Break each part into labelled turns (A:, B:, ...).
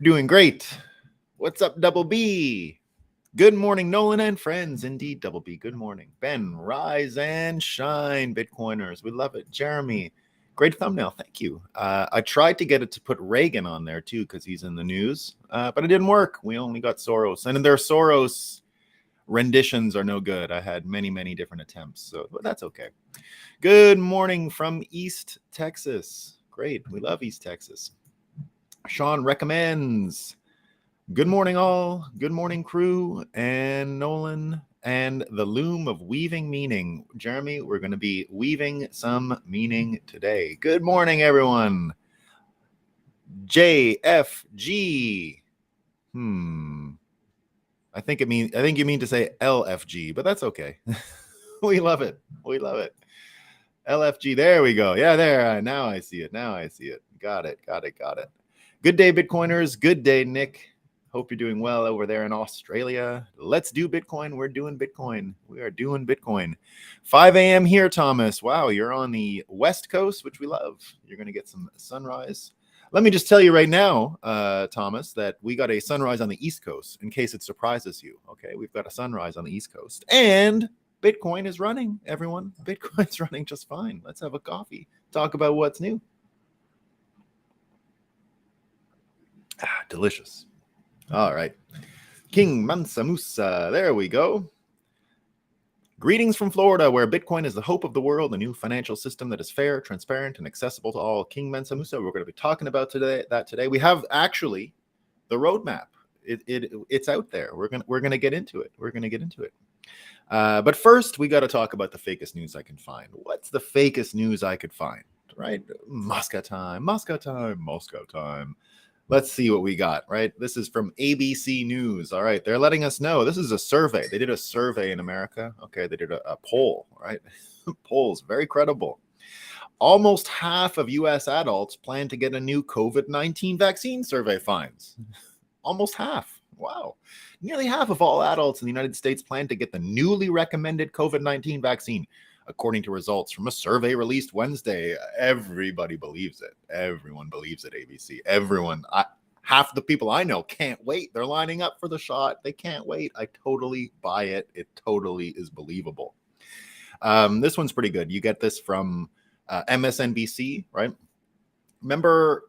A: Doing great. What's up, Double B? Good morning, Nolan and friends. Indeed, Double B. Good morning. Ben, rise and shine, Bitcoiners. We love it. Jeremy, great thumbnail. Thank you. I tried to get it to put Reagan on there too because he's in the news, but it didn't work. We only got Soros, and their Soros renditions are no good. I had many different attempts, but that's okay. Good morning from East Texas. Great. We love East Texas. Sean recommends. Good morning, all. Good morning, crew, and Nolan, and the loom of weaving meaning. Jeremy, we're going to be weaving some meaning today. Good morning, everyone. JFG. I think you mean to say LFG, but that's okay. We love it. We love it. LFG. There we go. Yeah, there. Now I see it. Got it. Good day, Bitcoiners. Good day, Nick. Hope you're doing well over there in Australia. Let's do Bitcoin. We're doing Bitcoin. We are doing Bitcoin. 5 a.m. here, Thomas. Wow, you're on the West Coast, which we love. You're going to get some sunrise. Let me just tell you right now, Thomas, that we got a sunrise on the East Coast, in case it surprises you. Okay, we've got a sunrise on the East Coast. And Bitcoin is running, everyone. Bitcoin's running just fine. Let's have a coffee. Talk about what's new. Delicious. All right. King Mansa Musa. There we go. Greetings from Florida, where Bitcoin is the hope of the world, a new financial system that is fair, transparent, and accessible to all. King Mansa Musa, we're going to be talking about that today. We have actually the roadmap. It's out there. We're gonna get into it. But first, we got to talk about the fakest news I can find. What's the fakest news I could find? Right? Moscow time. Let's see what we got, right? This is from ABC News. All right, they're letting us know. This is a survey. They did a survey in America. Okay, they did a poll, right? Polls, very credible. Almost half of U.S. adults plan to get a new COVID-19 vaccine, survey finds. Almost half. Wow. Nearly half of all adults in the United States plan to get the newly recommended COVID-19 vaccine, according to results from a survey released Wednesday. Everybody believes it. Everyone believes it, ABC. Half the people I know can't wait. They're lining up for the shot. They can't wait. I totally buy it. It totally is believable. This one's pretty good. You get this from MSNBC, right? Remember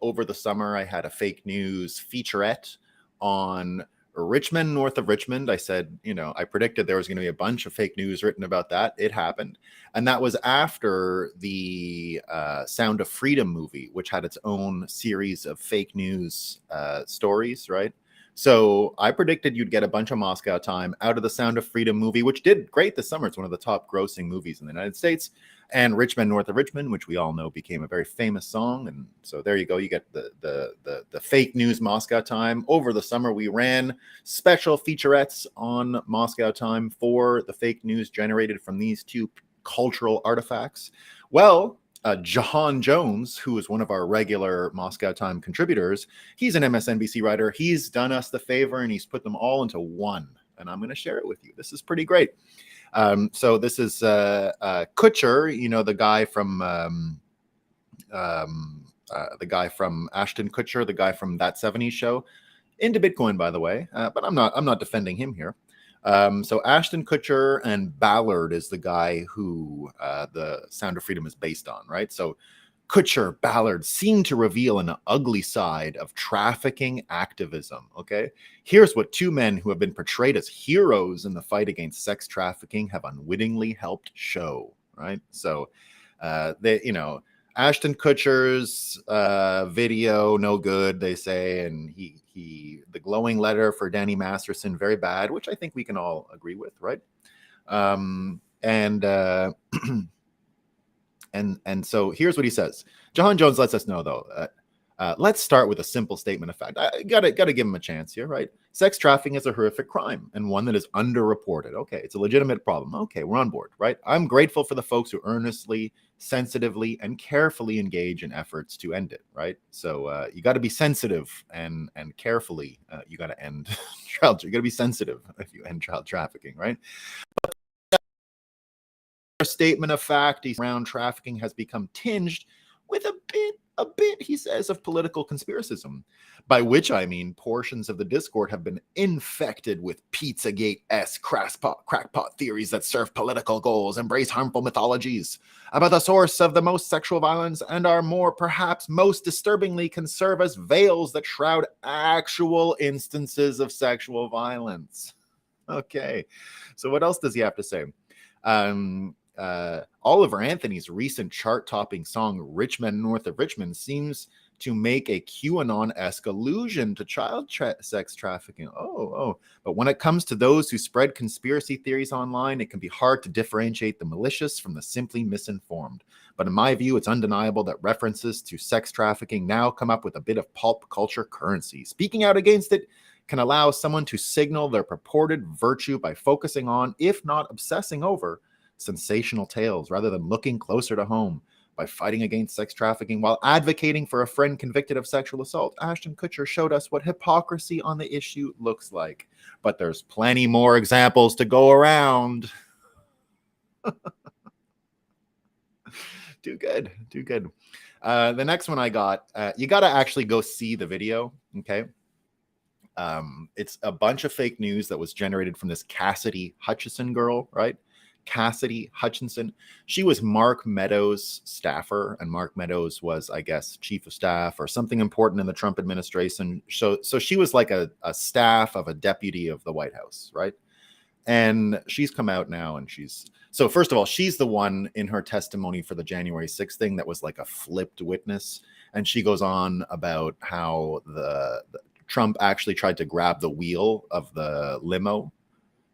A: over the summer, I had a fake news featurette on Richmond, north of Richmond. I said, I predicted there was going to be a bunch of fake news written about that. It happened. And that was after the Sound of Freedom movie, which had its own series of fake news stories, right? So I predicted you'd get a bunch of Moscow time out of the Sound of Freedom movie, which did great this summer. It's one of the top grossing movies in the United States. And Richmond, north of Richmond, which we all know became a very famous song. And so there you go. You get the fake news Moscow time. Over the summer, we ran special featurettes on Moscow time for the fake news generated from these two cultural artifacts. Well, Jahan Jones, who is one of our regular Moscow time contributors, he's an MSNBC writer. He's done us the favor and he's put them all into one. And I'm going to share it with you. This is pretty great. So this is Kutcher, the guy from Ashton Kutcher, the guy from That 70s Show, into Bitcoin, by the way. But I'm not defending him here. So Ashton Kutcher and Ballard is the guy who the Sound of Freedom is based on, right? So Kutcher, Ballard seem to reveal an ugly side of trafficking activism, okay? Here's what two men who have been portrayed as heroes in the fight against sex trafficking have unwittingly helped show, right? So, Ashton Kutcher's video, no good, they say, and the glowing letter for Danny Masterson, very bad, which I think we can all agree with, right? And so here's what he says. Jahan Jones lets us know, though. Let's start with a simple statement of fact. I gotta give him a chance here, right? Sex trafficking is a horrific crime and one that is underreported. Okay, it's a legitimate problem. Okay, we're on board, right? I'm grateful for the folks who earnestly, sensitively, and carefully engage in efforts to end it, right? So you got to be sensitive and carefully. You got to end child. You got to be sensitive if you end child trafficking, right? Statement of fact around trafficking has become tinged with a bit a bit, he says, of political conspiracism, by which I mean portions of the Discord have been infected with Pizzagate-esque crackpot theories that serve political goals, embrace harmful mythologies about the source of the most sexual violence, and are more, perhaps most disturbingly, can serve as veils that shroud actual instances of sexual violence. Okay, so what else does he have to say? Oliver Anthony's recent chart-topping song "Rich Men North of Richmond" seems to make a QAnon-esque allusion to child sex trafficking. But when it comes to those who spread conspiracy theories online, it can be hard to differentiate the malicious from the simply misinformed. But in my view, it's undeniable that references to sex trafficking now come up with a bit of pulp culture currency. Speaking out against it can allow someone to signal their purported virtue by focusing on, if not obsessing over, sensational tales rather than looking closer to home. By fighting against sex trafficking while advocating for a friend convicted of sexual assault, Ashton Kutcher showed us what hypocrisy on the issue looks like. But there's plenty more examples to go around. Too good. The next one I got, you got to actually go see the video, okay? It's a bunch of fake news that was generated from this Cassidy Hutchinson girl, right? Cassidy Hutchinson. She was Mark Meadows' staffer, and Mark Meadows was, I guess, chief of staff or something important in the Trump administration. So she was like a staff of a deputy of the White House, right? And she's come out now, and so first of all, she's the one in her testimony for the January 6th thing that was like a flipped witness. And she goes on about how the Trump actually tried to grab the wheel of the limo.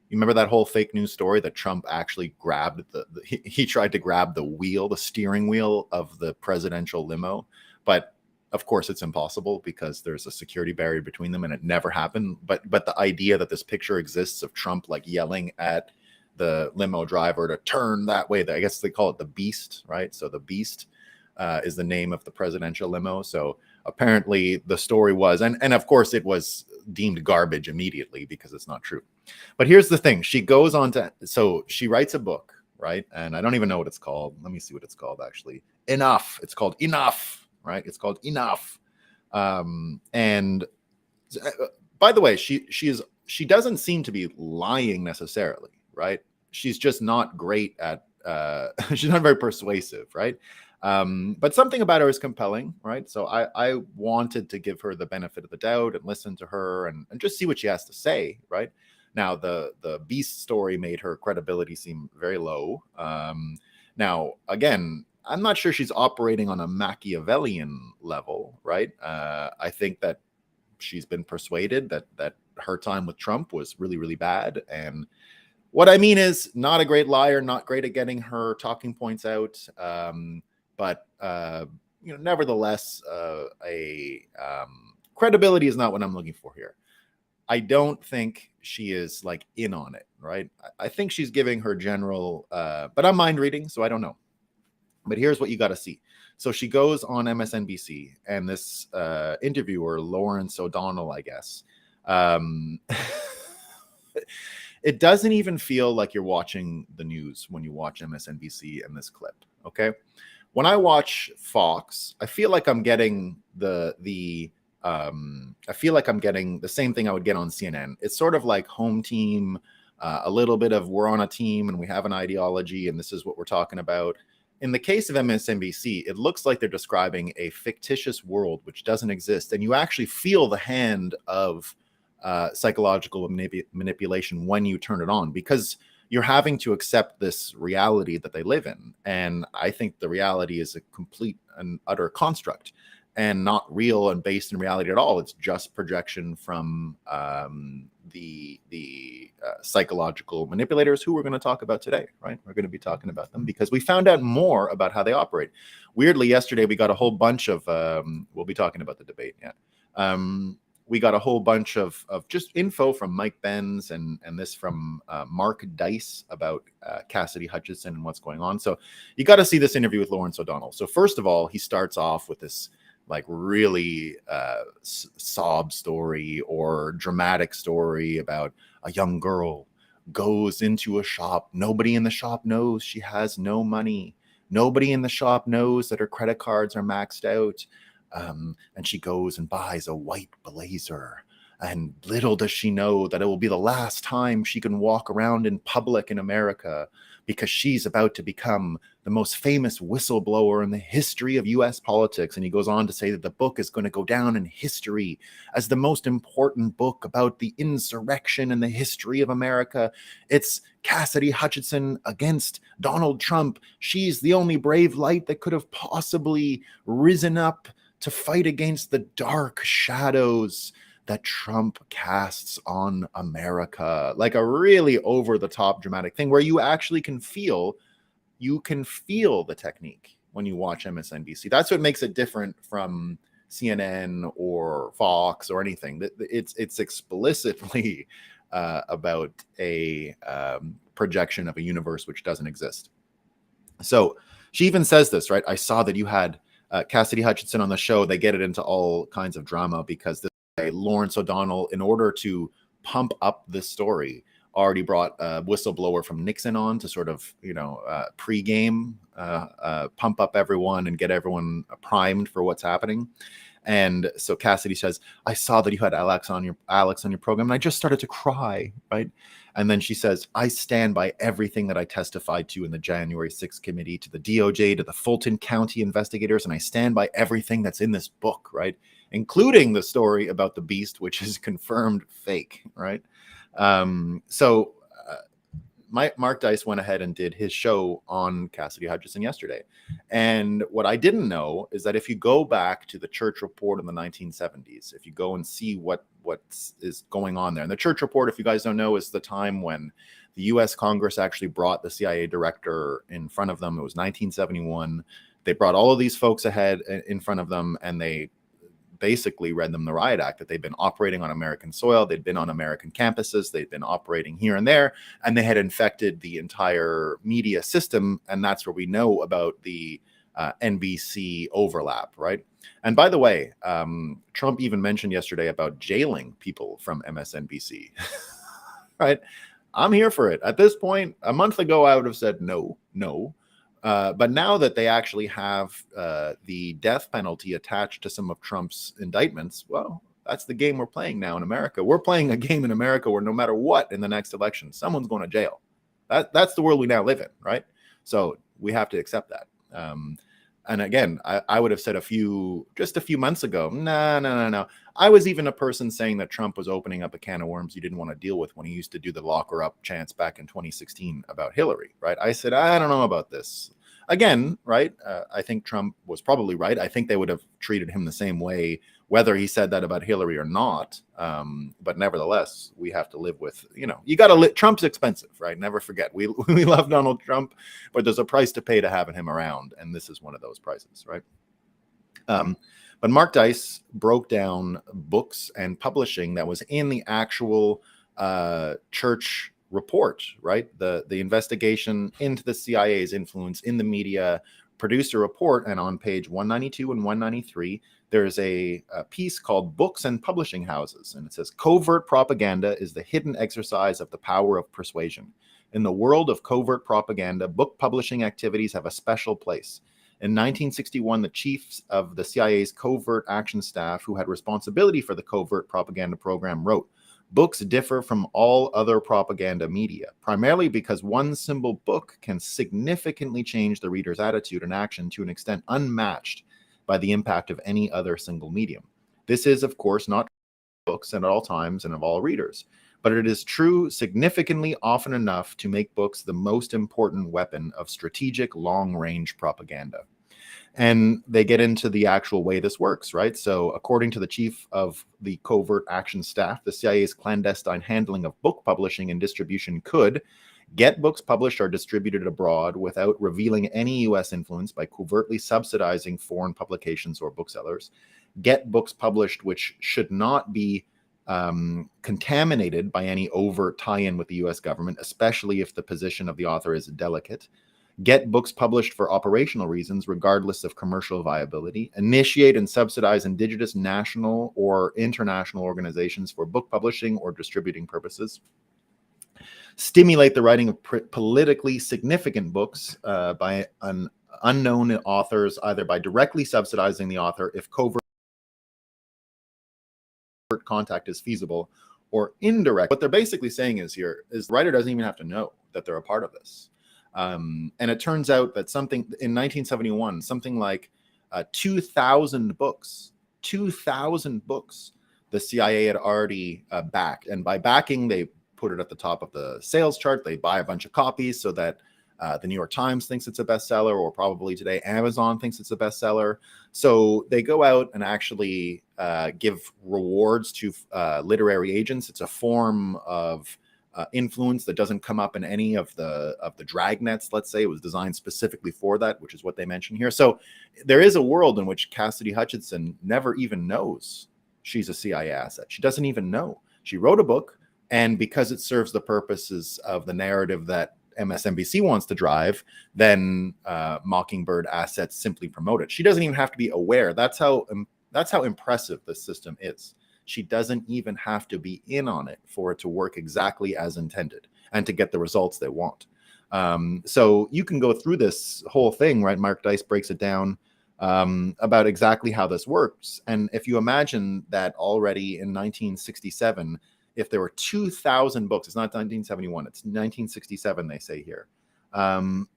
A: You remember that whole fake news story that Trump actually grabbed he tried to grab the steering wheel of the presidential limo. But of course it's impossible because there's a security barrier between them and it never happened. But the idea that this picture exists of Trump like yelling at the limo driver to turn that way, I guess they call it the Beast, right? So the Beast is the name of the presidential limo. So apparently the story was, and of course it was deemed garbage immediately because it's not true. But here's the thing. She goes on to, so she writes a book, right? And I don't even know what it's called. Let me see what it's called actually. Enough. It's called Enough, right? It's called Enough. And by the way, she doesn't seem to be lying necessarily, right? She's just not great at, she's not very persuasive, right? But something about her is compelling, right? So I wanted to give her the benefit of the doubt and listen to her and just see what she has to say, right? Now, the Beast story made her credibility seem very low. Now, again, I'm not sure she's operating on a Machiavellian level, right? I think that she's been persuaded that her time with Trump was really, really bad. And what I mean is not a great liar, not great at getting her talking points out. But nevertheless, credibility is not what I'm looking for here. I don't think she is like in on it, right? I think she's giving her general, but I'm mind reading, so I don't know. But here's what you got to see. So she goes on MSNBC, and this interviewer, Lawrence O'Donnell, I guess, it doesn't even feel like you're watching the news when you watch MSNBC in this clip, okay? When I watch Fox, I feel like I'm getting I feel like I'm getting the same thing I would get on CNN. It's sort of like home team, a little bit of we're on a team and we have an ideology and this is what we're talking about. In the case of MSNBC, it looks like they're describing a fictitious world which doesn't exist. And you actually feel the hand of psychological manipulation when you turn it on because you're having to accept this reality that they live in. And I think the reality is a complete and utter construct and not real and based in reality at all. It's just projection from the psychological manipulators who we're going to talk about today, right? We're going to be talking about them because we found out more about how they operate. Weirdly, yesterday we got a whole bunch of, we'll be talking about the debate, yeah. We got a whole bunch of just info from Mike Benz and this from Mark Dice about Cassidy Hutchinson and what's going on. So you got to see this interview with Lawrence O'Donnell. So first of all, he starts off with this like really sob story or dramatic story about a young girl goes into a shop. Nobody in the shop knows she has no money. Nobody in the shop knows that her credit cards are maxed out. And she goes and buys a white blazer. And little does she know that it will be the last time she can walk around in public in America, because she's about to become the most famous whistleblower in the history of US politics. And he goes on to say that the book is going to go down in history as the most important book about the insurrection in the history of America. It's Cassidy Hutchinson against Donald Trump. She's the only brave light that could have possibly risen up to fight against the dark shadows that Trump casts on America. Like a really over-the-top dramatic thing where you actually can feel the technique when you watch MSNBC. That's what makes it different from CNN or Fox or anything. It's explicitly about a projection of a universe which doesn't exist. So she even says this, right? I saw that you had Cassidy Hutchinson on the show. They get it into all kinds of drama because this guy, Lawrence O'Donnell, in order to pump up this story, already brought a whistleblower from Nixon on to sort of, pre-game, pump up everyone and get everyone primed for what's happening. And so Cassidy says, I saw that you had Alex on your program, and I just started to cry, right? And then she says, I stand by everything that I testified to in the January 6th committee, to the DOJ, to the Fulton County investigators, and I stand by everything that's in this book, right? Including the story about the beast, which is confirmed fake, right? Mark Dice went ahead and did his show on Cassidy Hutchinson yesterday. And what I didn't know is that if you go back to the Church Report in the 1970s, if you go and see what is going on there, and the Church Report, if you guys don't know, is the time when the U.S. Congress actually brought the CIA director in front of them. It was 1971. They brought all of these folks ahead in front of them, and they basically read them the riot act, that they'd been operating on American soil, they'd been on American campuses, they'd been operating here and there, and they had infected the entire media system. And that's where we know about the NBC overlap, right? And by the way, Trump even mentioned yesterday about jailing people from MSNBC, right? I'm here for it. At this point, a month ago, I would have said no. But now that they actually have the death penalty attached to some of Trump's indictments, well, that's the game we're playing now in America. We're playing a game in America where no matter what in the next election, someone's going to jail. That's the world we now live in, right? So we have to accept that. And again, I would have said just a few months ago, no. I was even a person saying that Trump was opening up a can of worms you didn't want to deal with when he used to do the lock her up chants back in 2016 about Hillary, right? I said, I don't know about this. Again, right? I think Trump was probably right. I think they would have treated him the same way, whether he said that about Hillary or not. But nevertheless, we have to live with, you got to Trump's expensive, right? Never forget. We love Donald Trump, but there's a price to pay to having him around. And this is one of those prices, right? But Mark Dice broke down books and publishing that was in the actual church report, right? The investigation into the CIA's influence in the media produced a report, and on page 192 and 193, there's a piece called Books and Publishing Houses, and it says, covert propaganda is the hidden exercise of the power of persuasion. In the world of covert propaganda, book publishing activities have a special place. In 1961, the chiefs of the CIA's covert action staff, who had responsibility for the covert propaganda program, wrote, books differ from all other propaganda media, primarily because one single book can significantly change the reader's attitude and action to an extent unmatched by the impact of any other single medium. This is, of course, not books at all times and of all readers, but it is true significantly often enough to make books the most important weapon of strategic long-range propaganda. And they get into the actual way this works, right? So according to the chief of the covert action staff, the CIA's clandestine handling of book publishing and distribution could get books published or distributed abroad without revealing any U.S. influence by covertly subsidizing foreign publications or booksellers, get books published which should not be contaminated by any overt tie-in with the U.S. government, especially if the position of the author is delicate, get books published for operational reasons, regardless of commercial viability, initiate and subsidize indigenous national or international organizations for book publishing or distributing purposes, stimulate the writing of politically significant books by an unknown authors, either by directly subsidizing the author if covert contact is feasible, or indirect. What they're basically saying is the writer doesn't even have to know that they're a part of this. And it turns out that something in 1971, something like 2,000 books, the CIA had already backed. And by backing, they put it at the top of the sales chart. They buy a bunch of copies so that the New York Times thinks it's a bestseller, or probably today Amazon thinks it's a bestseller. So they go out and actually give rewards to literary agents. It's a form of influence that doesn't come up in any of the dragnets. Let's say it was designed specifically for that, which is what they mention here. So there is a world in which Cassidy Hutchinson never even knows she's a CIA asset. She doesn't even know. She wrote a book, and because it serves the purposes of the narrative that MSNBC wants to drive, then Mockingbird assets simply promote it. She doesn't even have to be aware. That's how impressive this system is. She doesn't even have to be in on it for it to work exactly as intended and to get the results they want. So you can go through this whole thing, right? Mark Dice breaks it down about exactly how this works. And if you imagine that already in 1967, if there were 2,000 books, it's not 1971, it's 1967, they say here, that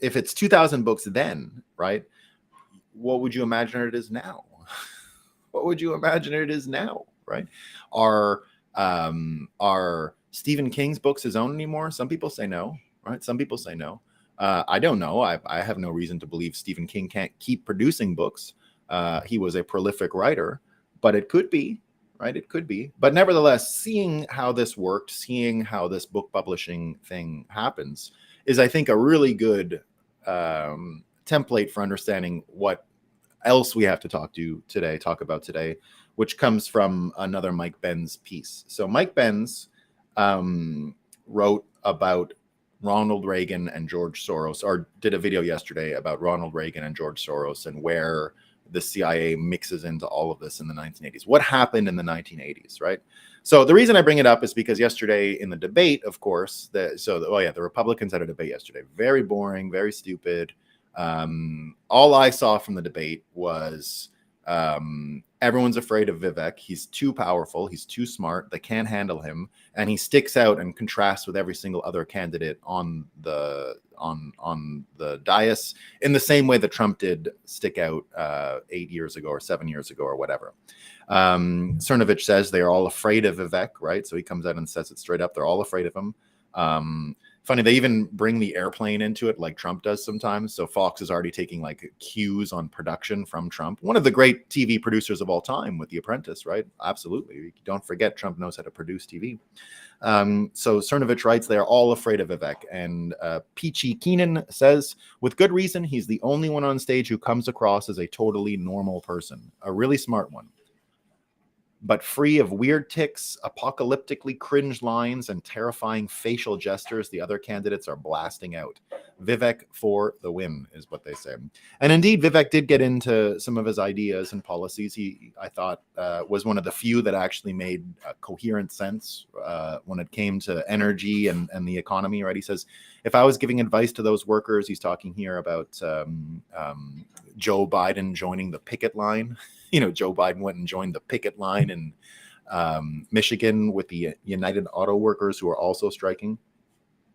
A: if it's 2,000 books then, right, what would you imagine it is now? What would you imagine it is now, right? Are Stephen King's books his own anymore? Some people say no, right? Some people say no. I don't know. I have no reason to believe Stephen King can't keep producing books. He was a prolific writer, but it could be, right? It could be. But nevertheless, seeing how this worked, seeing how this book publishing thing happens is, I think, a really good template for understanding what else we have to talk about today, which comes from another Mike Benz piece. So Mike Benz wrote about Ronald Reagan and George Soros, or did a video yesterday about Ronald Reagan and George Soros and where the CIA mixes into all of this in the 1980s. What happened in the 1980s, right? So the reason I bring it up is because yesterday in the debate, of course, the Republicans had a debate yesterday. Very boring, very stupid. All I saw from the debate was everyone's afraid of Vivek. He's too powerful. He's too smart. They can't handle him, and he sticks out and contrasts with every single other candidate on the dais in the same way that Trump did stick out 8 years ago or 7 years ago or whatever. Cernovich says they are all afraid of Vivek, right? So he comes out and says it straight up. They're all afraid of him. Funny, they even bring the airplane into it like Trump does sometimes. So Fox is already taking like cues on production from Trump. One of the great TV producers of all time with The Apprentice, right? Absolutely. Don't forget, Trump knows how to produce TV. So Cernovich writes, they are all afraid of Vivek. And Peachy Keenan says, with good reason, he's the only one on stage who comes across as a totally normal person, a really smart one, but free of weird tics, apocalyptically cringe lines, and terrifying facial gestures the other candidates are blasting out. Vivek for the win, is what they say. And indeed, Vivek did get into some of his ideas and policies. He, I thought, was one of the few that actually made coherent sense when it came to energy and the economy, right? He says, if I was giving advice to those workers, he's talking here about Joe Biden joining the picket line. You know, Joe Biden went and joined the picket line in Michigan with the United Auto Workers who are also striking,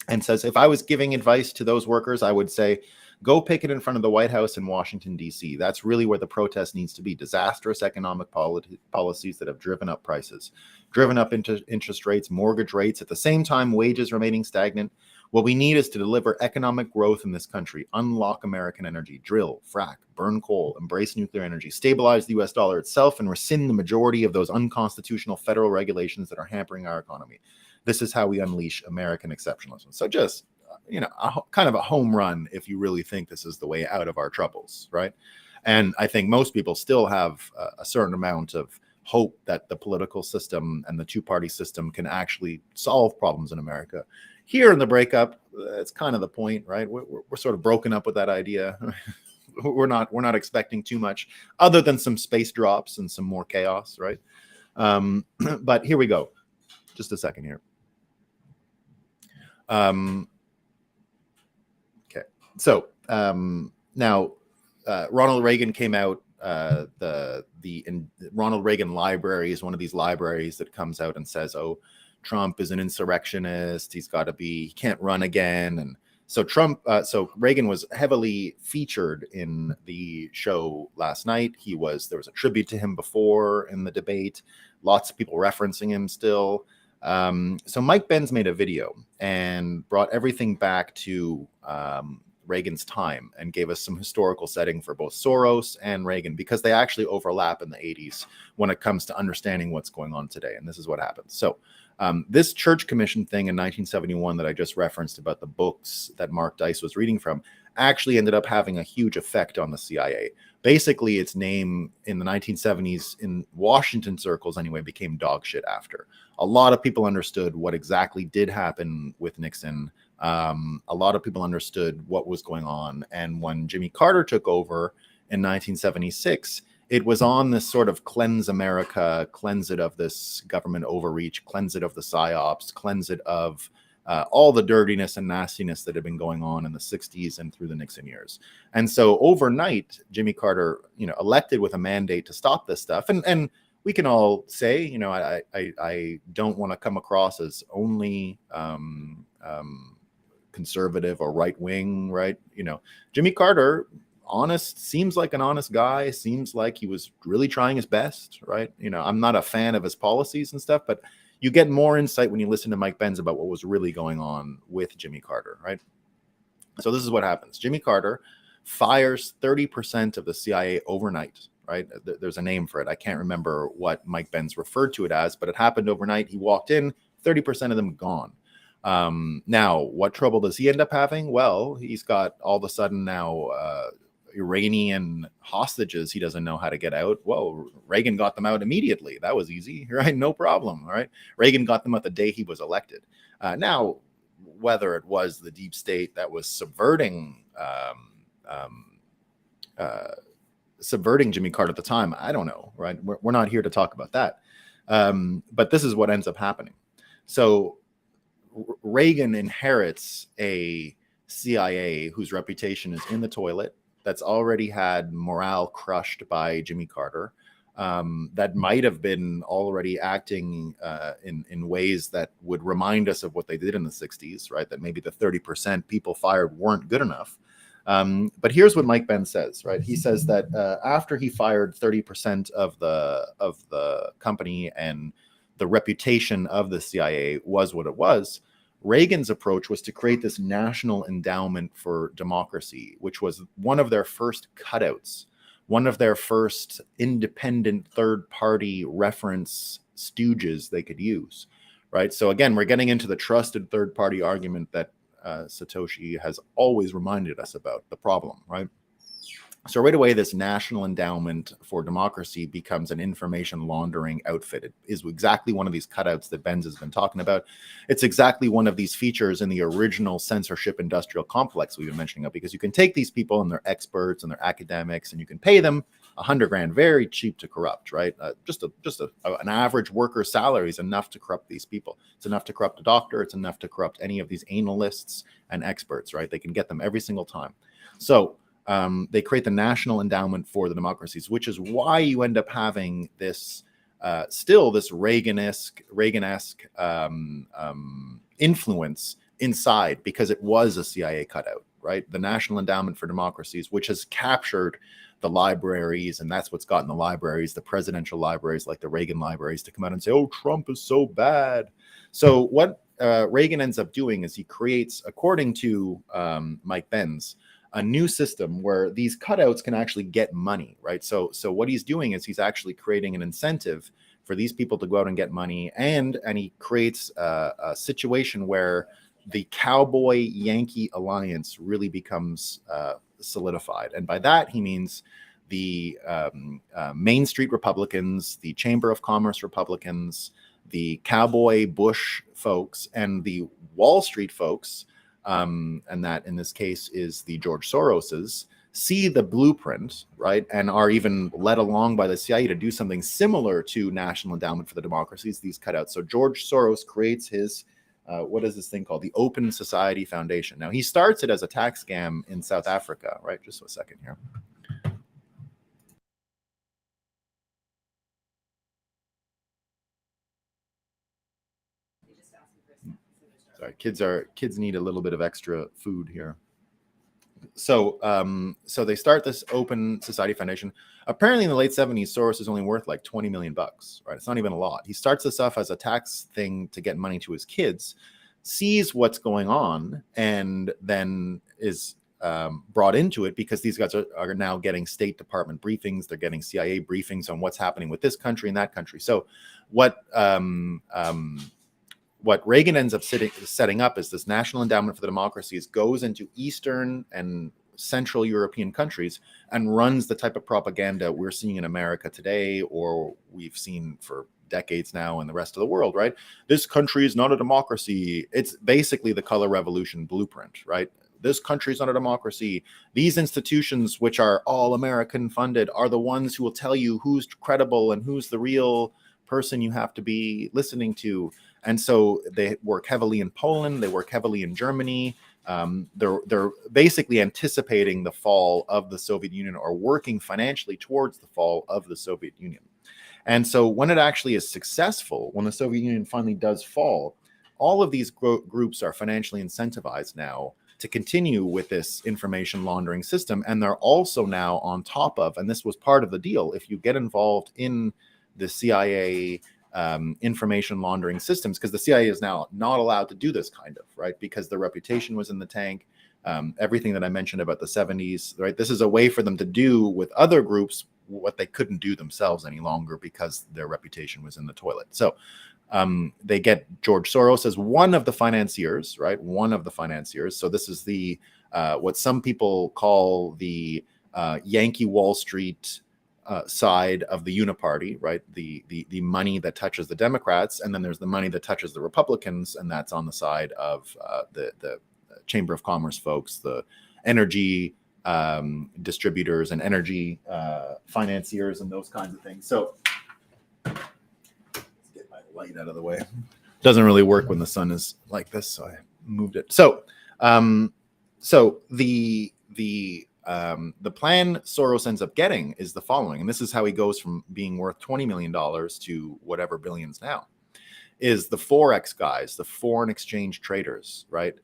A: and says, if I was giving advice to those workers, I would say, go picket in front of the White House in Washington, D.C. That's really where the protest needs to be. Disastrous economic policies that have driven up prices, driven up interest rates, mortgage rates, at the same time, wages remaining stagnant. What we need is to deliver economic growth in this country, unlock American energy, drill, frack, burn coal, embrace nuclear energy, stabilize the US dollar itself, and rescind the majority of those unconstitutional federal regulations that are hampering our economy. This is how we unleash American exceptionalism. So just, kind of a home run if you really think this is the way out of our troubles, right? And I think most people still have a certain amount of hope that the political system and the two-party system can actually solve problems in America. Here in the breakup, it's kind of the point, right? We're sort of broken up with that idea. we're not expecting too much other than some space drops and some more chaos, right? But here we go. just a second here. Okay, so now Ronald Reagan came out. The Ronald Reagan Library is one of these libraries that comes out and says, "Oh, Trump is an insurrectionist. He can't run again." And so Reagan was heavily featured in the show last night. There was a tribute to him before in the debate. Lots of people referencing him still. So Mike Benz made a video and brought everything back to Reagan's time and gave us some historical setting for both Soros and Reagan, because they actually overlap in the 80s when it comes to understanding what's going on today. And this is what happens. So this church commission thing in 1971 that I just referenced about the books that Mark Dice was reading from actually ended up having a huge effect on the CIA. Basically, its name in the 1970s in Washington circles anyway became dog shit after. A lot of people understood what exactly did happen with Nixon. A lot of people understood what was going on. And when Jimmy Carter took over in 1976, it was on this sort of cleanse America, cleanse it of this government overreach, cleanse it of the psyops, cleanse it of all the dirtiness and nastiness that had been going on in the 60s and through the Nixon years. And so overnight, Jimmy Carter, elected with a mandate to stop this stuff. And we can all say, I don't want to come across as only conservative or right wing, right? Jimmy Carter, seems like an honest guy, seems like he was really trying his best, right? I'm not a fan of his policies and stuff, but you get more insight when you listen to Mike Benz about what was really going on with Jimmy Carter, right? So this is what happens. Jimmy Carter fires 30% of the CIA overnight, right? There's a name for it. I can't remember what Mike Benz referred to it as, but it happened overnight. He walked in, 30% of them gone. Now, what trouble does he end up having? Well, he's got all of a sudden now Iranian hostages he doesn't know how to get out. Well, Reagan got them out immediately. That was easy, right? No problem, all right? Reagan got them out the day he was elected. Now, whether it was the deep state that was subverting Jimmy Carter at the time, I don't know, right? We're not here to talk about that. But this is what ends up happening. So Reagan inherits a CIA whose reputation is in the toilet, that's already had morale crushed by Jimmy Carter, that might have been already acting in ways that would remind us of what they did in the 60s, right? That maybe the 30% people fired weren't good enough. But here's what Mike Benz says, right? He says that after he fired 30% of the company and the reputation of the CIA was what it was, Reagan's approach was to create this National Endowment for Democracy, which was one of their first cutouts, one of their first independent third-party reference stooges they could use, right? So again, we're getting into the trusted third-party argument that Satoshi has always reminded us about, the problem, right? So right away, this National Endowment for Democracy becomes an information laundering outfit. It is exactly one of these cutouts that Benz has been talking about. It's exactly one of these features in the original censorship industrial complex we've been mentioning of, because you can take these people and they're experts and they're academics and you can pay them $100,000, very cheap to corrupt, right? Just an average worker salary is enough to corrupt these people. It's enough to corrupt a doctor. It's enough to corrupt any of these analysts and experts, right? They can get them every single time. So they create the National Endowment for the Democracies, which is why you end up having this still this Reagan-esque influence inside, because it was a CIA cutout, right? The National Endowment for Democracies, which has captured the libraries, and that's what's gotten the libraries, the presidential libraries like the Reagan libraries, to come out and say, oh, Trump is so bad. So what Reagan ends up doing is he creates, according to Mike Benz, a new system where these cutouts can actually get money, right? So what he's doing is he's actually creating an incentive for these people to go out and get money, and he creates a situation where the cowboy-Yankee alliance really becomes solidified. And by that, he means the Main Street Republicans, the Chamber of Commerce Republicans, the cowboy Bush folks, and the Wall Street folks, and that in this case is the George Soroses, see the blueprint, right, and are even led along by the CIA to do something similar to National Endowment for the Democracies, these cutouts. So George Soros creates his, what is this thing called? The Open Society Foundation. Now, he starts it as a tax scam in South Africa, right? Just a second here. Sorry, kids need a little bit of extra food here. So they start this Open Society Foundation. Apparently in the late 70s, Soros is only worth like 20 million bucks, right? It's not even a lot. He starts this off as a tax thing to get money to his kids, sees what's going on, and then is brought into it because these guys are now getting State Department briefings. They're getting CIA briefings on what's happening with this country and that country. So what Reagan ends up setting up is this National Endowment for the Democracies goes into Eastern and Central European countries and runs the type of propaganda we're seeing in America today, or we've seen for decades now in the rest of the world, right? This country is not a democracy. It's basically the color revolution blueprint, right? This country is not a democracy. These institutions, which are all American funded, are the ones who will tell you who's credible and who's the real person you have to be listening to. And so they work heavily in Poland. They work heavily in Germany. They're basically anticipating the fall of the Soviet Union, or working financially towards the fall of the Soviet Union. And so when it actually is successful, when the Soviet Union finally does fall, all of these groups are financially incentivized now to continue with this information laundering system. And they're also now on top of, and this was part of the deal, if you get involved in the CIA information laundering systems, because the CIA is now not allowed to do this kind of, right, because their reputation was in the tank. Everything that I mentioned about the 70s, right, this is a way for them to do with other groups what they couldn't do themselves any longer because their reputation was in the toilet. So they get George Soros as one of the financiers, right, one of the financiers. So this is the what some people call the Yankee Wall Street side of the uniparty, right? The money that touches the Democrats, and then there's the money that touches the Republicans, and that's on the side of the Chamber of Commerce folks, the energy distributors and energy financiers and those kinds of things. So let's get my light out of the way. Doesn't really work when the sun is like this, so I moved it. So the plan Soros ends up getting is the following, and this is how he goes from being worth $20 million to whatever billions now, is the forex guys, the foreign exchange traders, right?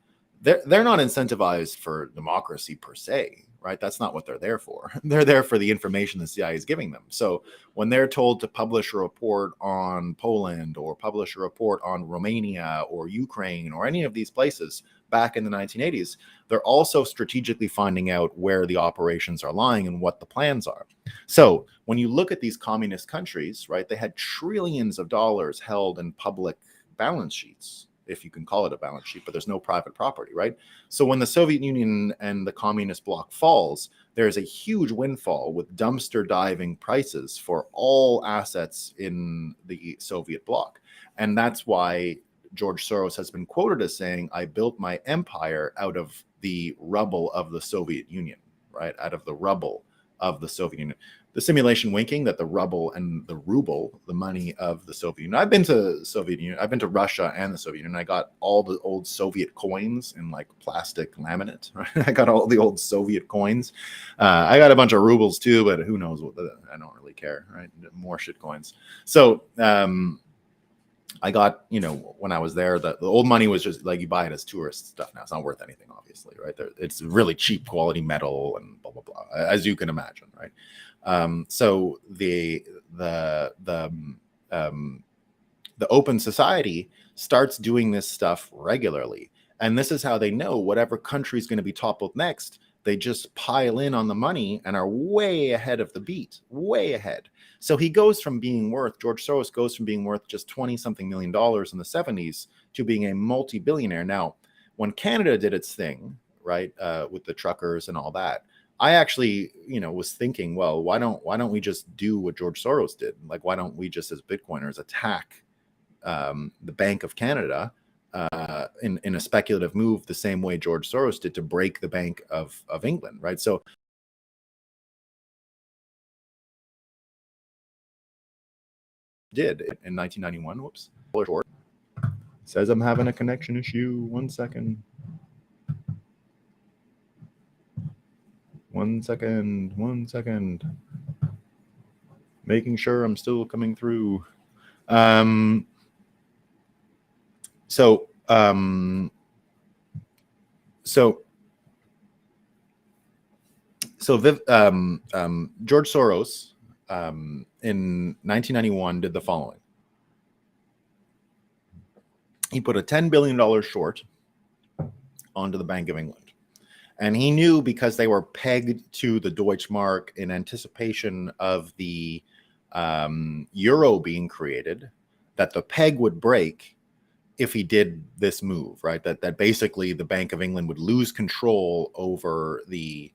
A: They're not incentivized for democracy per se, right? That's not what they're there for. They're there for the information the CIA is giving them. So when they're told to publish a report on Poland, or publish a report on Romania or Ukraine or any of these places back in the 1980s, they're also strategically finding out where the operations are lying and what the plans are. So when you look at these communist countries, right, they had trillions of dollars held in public balance sheets, if you can call it a balance sheet, but there's no private property, right? So when the Soviet Union and the communist bloc falls, there's a huge windfall with dumpster diving prices for all assets in the Soviet bloc. And that's why George Soros has been quoted as saying, I built my empire out of the rubble of the Soviet Union, right? Out of the rubble of the Soviet Union. The simulation winking that the Rubble and the Ruble, the money of the Soviet Union. I've been to Soviet Union. I've been to Russia and the Soviet Union. I got all the old Soviet coins in like plastic laminate. Right? I got all the old Soviet coins. I got a bunch of rubles too, but who knows what? I don't really care. Right? More shit coins. So I got, when I was there, the old money was just like you buy it as tourist stuff now. It's not worth anything, obviously, right? It's really cheap quality metal and blah, blah, blah, as you can imagine, right? So the Open Society starts doing this stuff regularly. And this is how they know whatever country is going to be toppled next. They just pile in on the money and are way ahead of the beat, way ahead. So he goes from being worth, George Soros goes from being worth just 20-something million dollars in the 70s to being a multi-billionaire. Now, when Canada did its thing, right, with the truckers and all that, I actually, was thinking, well, why don't we just do what George Soros did? Like, why don't we just, as Bitcoiners, attack the Bank of Canada in a speculative move the same way George Soros did to break the Bank of England, right? So did in 1991. Whoops. Short. Says I'm having a connection issue. 1 second. 1 second. 1 second. Making sure I'm still coming through. So George Soros in 1991 did the following. He put a $10 billion short onto the Bank of England. And he knew, because they were pegged to the Deutschmark in anticipation of the euro being created, that the peg would break if he did this move, right? That basically the Bank of England would lose control over the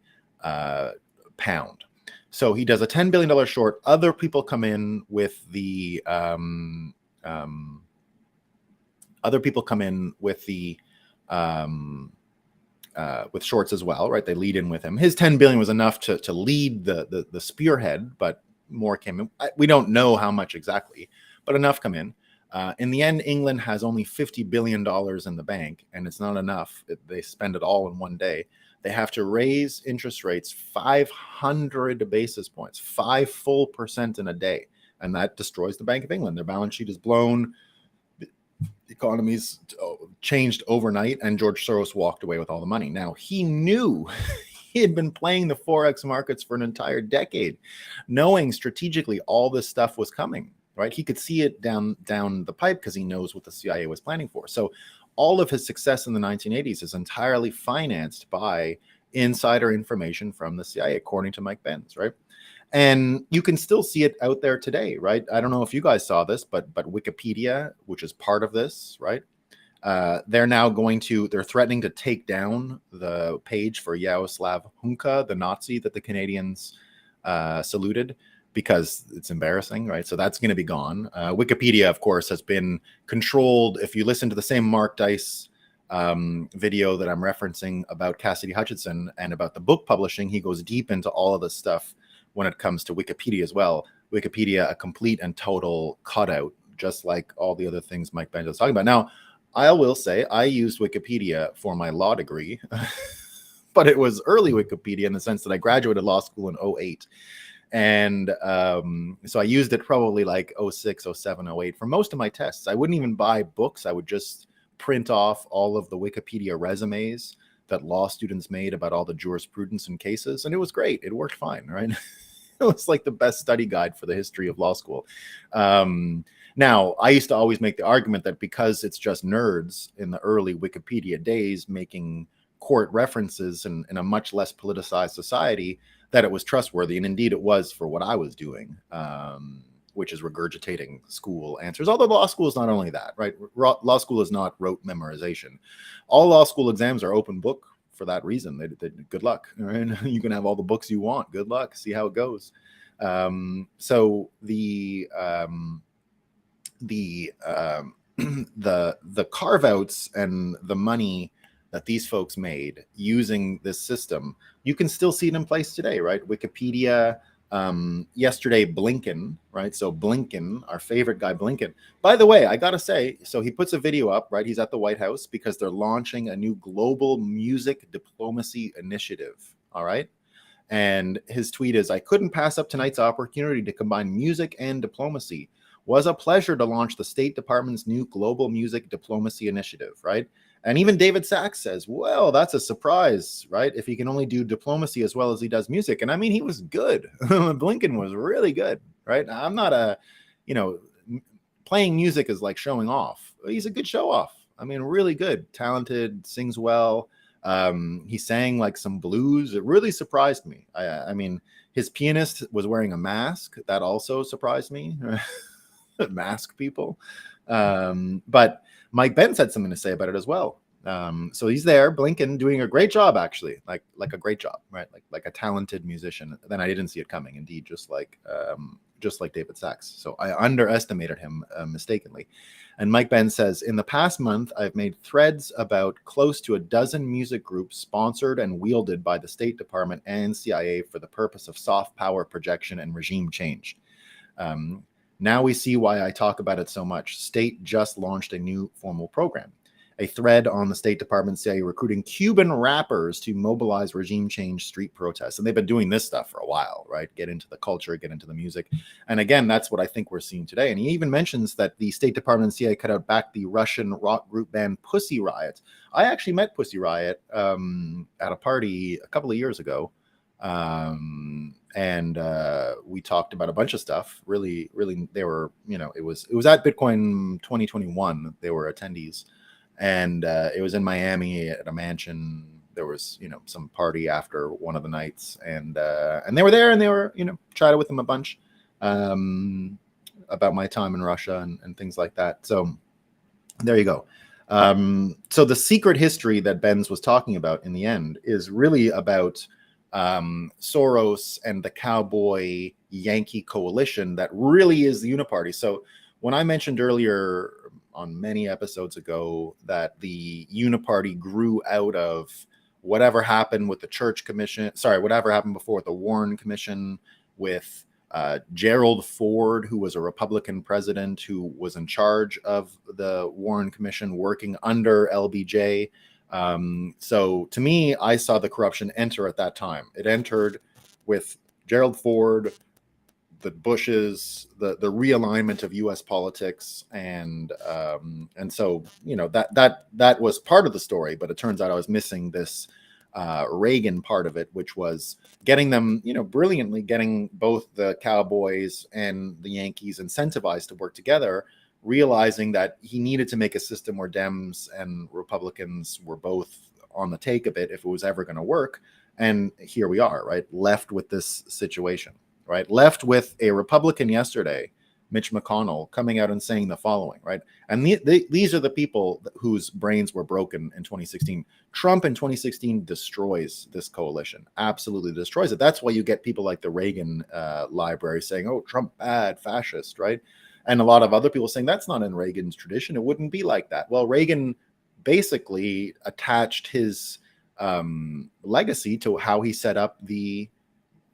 A: pound. So he does a $10 billion short. Other people come in with the with shorts as well, right? They lead in with him. His 10 billion was enough to lead the spearhead, but more came in. We don't know how much exactly, but enough come in. In the end, England has only $50 billion in the bank, and it's not enough. They spend it all in one day. They have to raise interest rates 500 basis points, 5 full % in a day, and that destroys the Bank of England. Their balance sheet is blown. The economy's changed overnight, and George Soros walked away with all the money. Now, he knew he had been playing the forex markets for an entire decade, knowing strategically all this stuff was coming, right? He could see it down the pipe because he knows what the CIA was planning for. So all of his success in the 1980s is entirely financed by insider information from the CIA, according to Mike Benz, right? And you can still see it out there today, right? I don't know if you guys saw this, but Wikipedia, which is part of this, right? They're threatening to take down the page for Jaroslav Hunka, the Nazi that the Canadians saluted, because it's embarrassing, right? So that's going to be gone. Wikipedia, of course, has been controlled. If you listen to the same Mark Dice video that I'm referencing about Cassidy Hutchinson and about the book publishing, he goes deep into all of this stuff when it comes to Wikipedia as well. Wikipedia, a complete and total cutout, just like all the other things Mike Benz was talking about. Now, I will say I used Wikipedia for my law degree, but it was early Wikipedia in the sense that I graduated law school in 2008. And so I used it probably like 2006, 2007, 2008 for most of my tests. I wouldn't even buy books. I would just print off all of the Wikipedia resumes that law students made about all the jurisprudence and cases. And it was great. It worked fine, right? It was like the best study guide for the history of law school. Now, I used to always make the argument that because it's just nerds in the early Wikipedia days making court references in a much less politicized society, that it was trustworthy. And indeed it was for what I was doing, which is regurgitating school answers. Although law school is not only that, right? Law school is not rote memorization. All law school exams are open book for that reason. Good luck, right? You can have all the books you want. Good luck. See how it goes. So the carve outs and the money that these folks made using this system, you can still see it in place today, right? Wikipedia, yesterday, Blinken, right? So Blinken, our favorite guy, Blinken. By the way, I gotta say, so he puts a video up, right? He's at the White House because they're launching a new global music diplomacy initiative, all right? And his tweet is, "I couldn't pass up tonight's opportunity to combine music and diplomacy. Was a pleasure to launch the State Department's new global music diplomacy initiative," right? And even David Sachs says, well, that's a surprise, right? If he can only do diplomacy as well as he does music. And I mean, he was good. Blinken was really good, right? I'm not playing music is like showing off. He's a good show off. I mean, really good, talented, sings well. He sang like some blues. It really surprised me. I mean, his pianist was wearing a mask. That also surprised me. Mask people. But Mike Benz had something to say about it as well. So he's there, Blinken, doing a great job, actually, like a great job, right? Like a talented musician. Then I didn't see it coming, indeed, just like David Sachs. So I underestimated him mistakenly. And Mike Benz says, "In the past month, I've made threads about close to a dozen music groups sponsored and wielded by the State Department and CIA for the purpose of soft power projection and regime change. Now we see why I talk about it so much. State just launched a new formal program, a thread on the State Department CIA recruiting Cuban rappers to mobilize regime change street protests. And they've been doing this stuff for a while, right? Get into the culture, get into the music. And again, that's what I think we're seeing today. And he even mentions that the State Department CIA cut out back the Russian rock group band Pussy Riot. I actually met Pussy Riot at a party a couple of years ago. And we talked about a bunch of stuff. Really, they were, it was at Bitcoin 2021. They were attendees, and it was in Miami at a mansion. There was, some party after one of the nights, and they were there, and they were, chatted with them a bunch about my time in Russia and things like that. So there you go. So the secret history that Benz was talking about in the end is really about Soros and the cowboy Yankee coalition that really is the uniparty. So when I mentioned earlier on many episodes ago that the uniparty grew out of whatever happened with the Church Commission, whatever happened before with the Warren Commission, with Gerald Ford, who was a Republican president who was in charge of the Warren Commission working under LBJ. So to me, I saw the corruption enter at that time. It entered with Gerald Ford, the Bushes, the realignment of U.S. politics, and so that was part of the story. But it turns out I was missing this Reagan part of it, which was getting them, brilliantly getting both the Cowboys and the Yankees incentivized to work together, realizing that he needed to make a system where Dems and Republicans were both on the take a bit if it was ever going to work. And here we are, right? Left with this situation, right? Left with a Republican yesterday, Mitch McConnell, coming out and saying the following, right? And these are the people whose brains were broken in 2016. Trump in 2016 destroys this coalition, absolutely destroys it. That's why you get people like the Reagan library saying, oh, Trump bad, fascist, right? And a lot of other people saying that's not in Reagan's tradition. It wouldn't be like that. Well, Reagan basically attached his legacy to how he set up the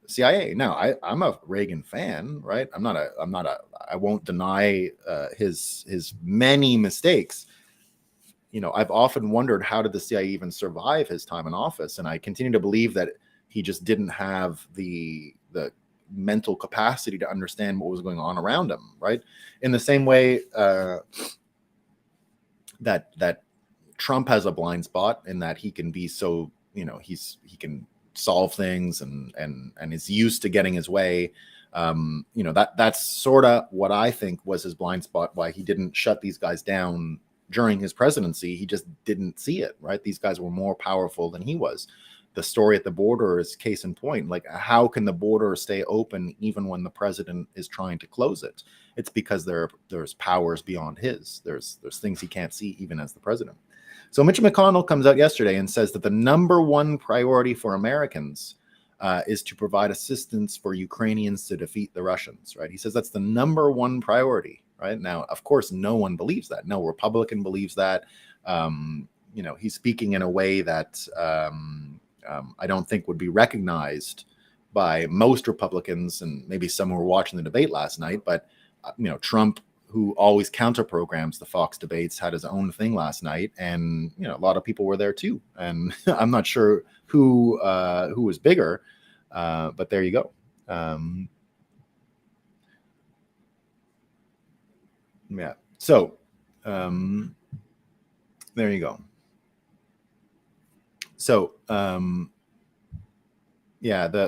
A: CIA. Now, I'm a Reagan fan, right? I won't deny his many mistakes. I've often wondered, how did the CIA even survive his time in office? And I continue to believe that he just didn't have the mental capacity to understand what was going on around him, right? In the same way that Trump has a blind spot in that he can be so, he can solve things and is used to getting his way. That's sort of what I think was his blind spot, why he didn't shut these guys down during his presidency. He just didn't see it, right? These guys were more powerful than he was. The story at the border is case in point. Like, how can the border stay open even when the president is trying to close it? It's because there's powers beyond his. There's things he can't see even as the president. So Mitch McConnell comes out yesterday and says that the number one priority for Americans is to provide assistance for Ukrainians to defeat the Russians, right? He says that's the number one priority, right? Now, of course, no one believes that. No Republican believes that. He's speaking in a way that I don't think would be recognized by most Republicans, and maybe some who were watching the debate last night. But Trump, who always counter programs the Fox debates, had his own thing last night, and a lot of people were there too. And I'm not sure who was bigger, but there you go. Yeah. So there you go. So the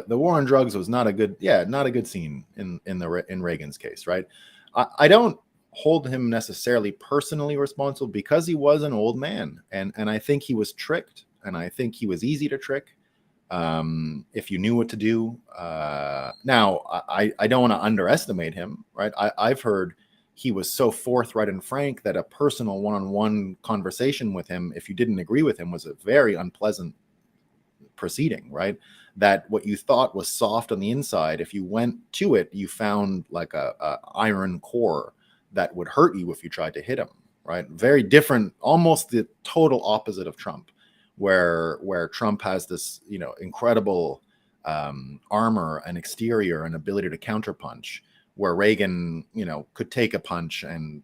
A: war on drugs was not a good scene in Reagan's case, right? I don't hold him necessarily personally responsible, because he was an old man, and I think he was tricked, and I think he was easy to trick if you knew what to do. Now, I don't want to underestimate him, right? I've heard he was so forthright and frank that a personal one-on-one conversation with him, if you didn't agree with him, was a very unpleasant proceeding, right? That what you thought was soft on the inside, if you went to it, you found like a iron core that would hurt you if you tried to hit him, right? Very different, almost the total opposite of Trump, where Trump has this, incredible armor and exterior and ability to counterpunch, where Reagan, could take a punch and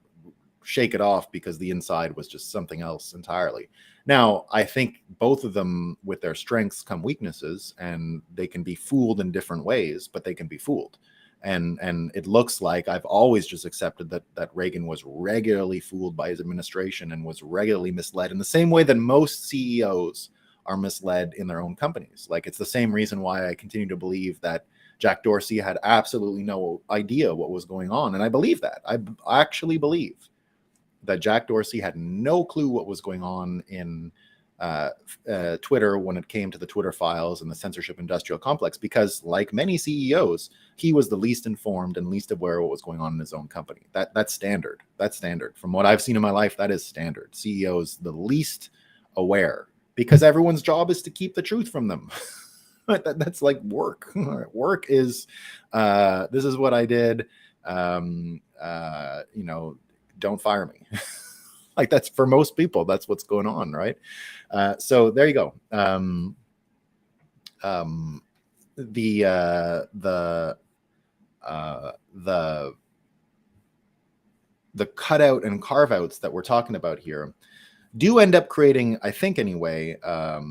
A: shake it off because the inside was just something else entirely. Now, I think both of them, with their strengths come weaknesses, and they can be fooled in different ways, but they can be fooled. And it looks like I've always just accepted that Reagan was regularly fooled by his administration and was regularly misled in the same way that most CEOs are misled in their own companies. Like, it's the same reason why I continue to believe that Jack Dorsey had absolutely no idea what was going on. And I believe that. I actually believe that Jack Dorsey had no clue what was going on in Twitter when it came to the Twitter files and the censorship industrial complex, because like many CEOs, he was the least informed and least aware of what was going on in his own company. That's standard. That's standard. From what I've seen in my life, that is standard. CEOs, the least aware, because everyone's job is to keep the truth from them. That's like work. Work is, this is what I did. Don't fire me. Like, that's for most people, that's what's going on, right? So there you go. The cutout and carve outs that we're talking about here do end up creating, I think anyway, a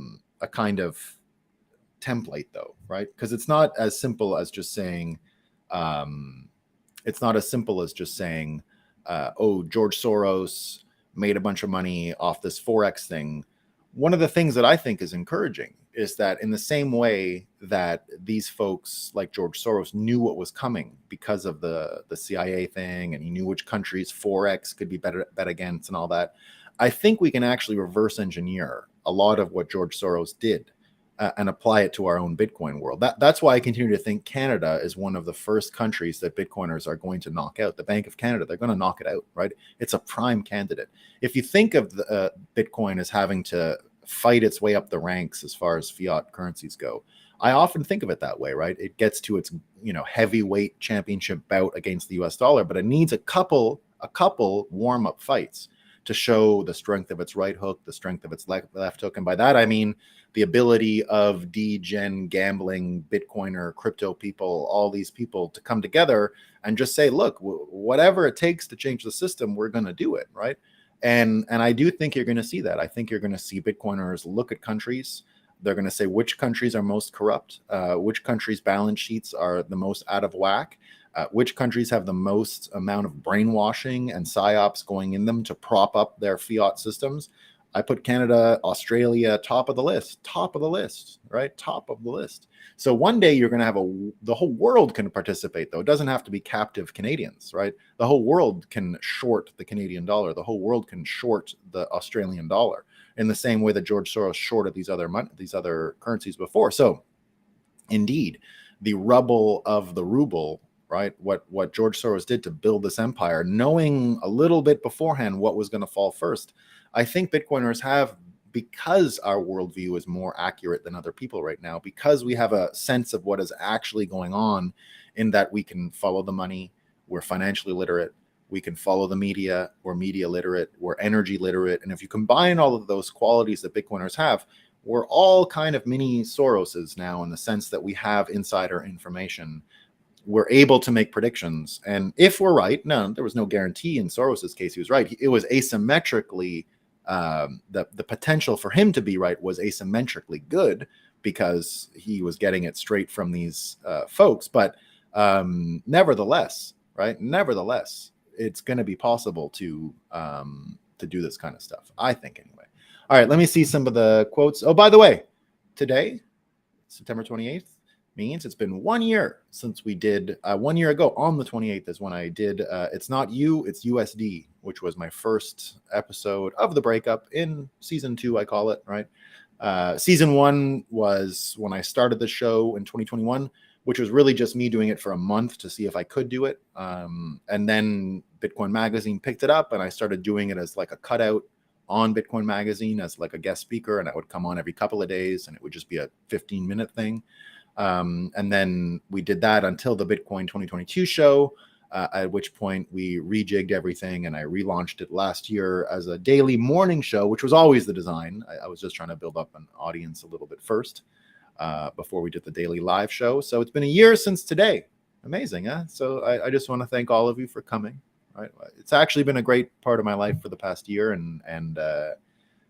A: kind of template, though, right? Because it's not as simple as just saying, oh, George Soros made a bunch of money off this forex thing. One of the things that I think is encouraging is that in the same way that these folks like George Soros knew what was coming because of the CIA thing, and he knew which countries forex could be bet against and all that, I think we can actually reverse engineer a lot of what George Soros did and apply it to our own Bitcoin world. That's why I continue to think Canada is one of the first countries that Bitcoiners are going to knock out. The Bank of Canada, they're going to knock it out, right? It's a prime candidate. If you think of the, Bitcoin as having to fight its way up the ranks as far as fiat currencies go, I often think of it that way, right? It gets to its heavyweight championship bout against the US dollar, but it needs a couple warm-up fights to show the strength of its right hook, the strength of its left hook. And by that, I mean the ability of degen gambling, Bitcoiner, crypto people, all these people to come together and just say, look, whatever it takes to change the system, we're going to do it, right? And I do think you're going to see that. I think you're going to see Bitcoiners look at countries. They're going to say which countries are most corrupt, which countries' balance sheets are the most out of whack, which countries have the most amount of brainwashing and psyops going in them to prop up their fiat systems. I put Canada, Australia, top of the list, right? Top of the list. So one day you're going to have the whole world can participate, though. It doesn't have to be captive Canadians, right? The whole world can short the Canadian dollar. The whole world can short the Australian dollar in the same way that George Soros shorted these other currencies before. So indeed, the rubble of the ruble, right? What George Soros did to build this empire, knowing a little bit beforehand what was going to fall first, I think Bitcoiners have, because our worldview is more accurate than other people right now, because we have a sense of what is actually going on, in that we can follow the money, we're financially literate, we can follow the media, we're media literate, we're energy literate. And if you combine all of those qualities that Bitcoiners have, we're all kind of mini Soroses now, in the sense that we have insider information. We're able to make predictions. And if we're right, no, there was no guarantee in Soros's case he was right. It was asymmetrically, the potential for him to be right was asymmetrically good, because he was getting it straight from these folks. But nevertheless, right? Nevertheless, it's going to be possible to do this kind of stuff, I think, anyway. All right, let me see some of the quotes. Oh, by the way, today, September 28th, means it's been 1 year since we did, 1 year ago on the 28th is when I did It's Not You, It's USD, which was my first episode of the Breakup in season 2, I call it, right? Season 1 was when I started the show in 2021, which was really just me doing it for a month to see if I could do it. And then Bitcoin Magazine picked it up, and I started doing it as like a cutout on Bitcoin Magazine as like a guest speaker, and I would come on every couple of days, and it would just be a 15-minute thing. And then we did that until the Bitcoin 2022 show, at which point we rejigged everything, and I relaunched it last year as a daily morning show, which was always the design. I was just trying to build up an audience a little bit first before we did the daily live show. So it's been a year since today. Amazing, huh? So I just want to thank all of you for coming. Right, it's actually been a great part of my life for the past year, and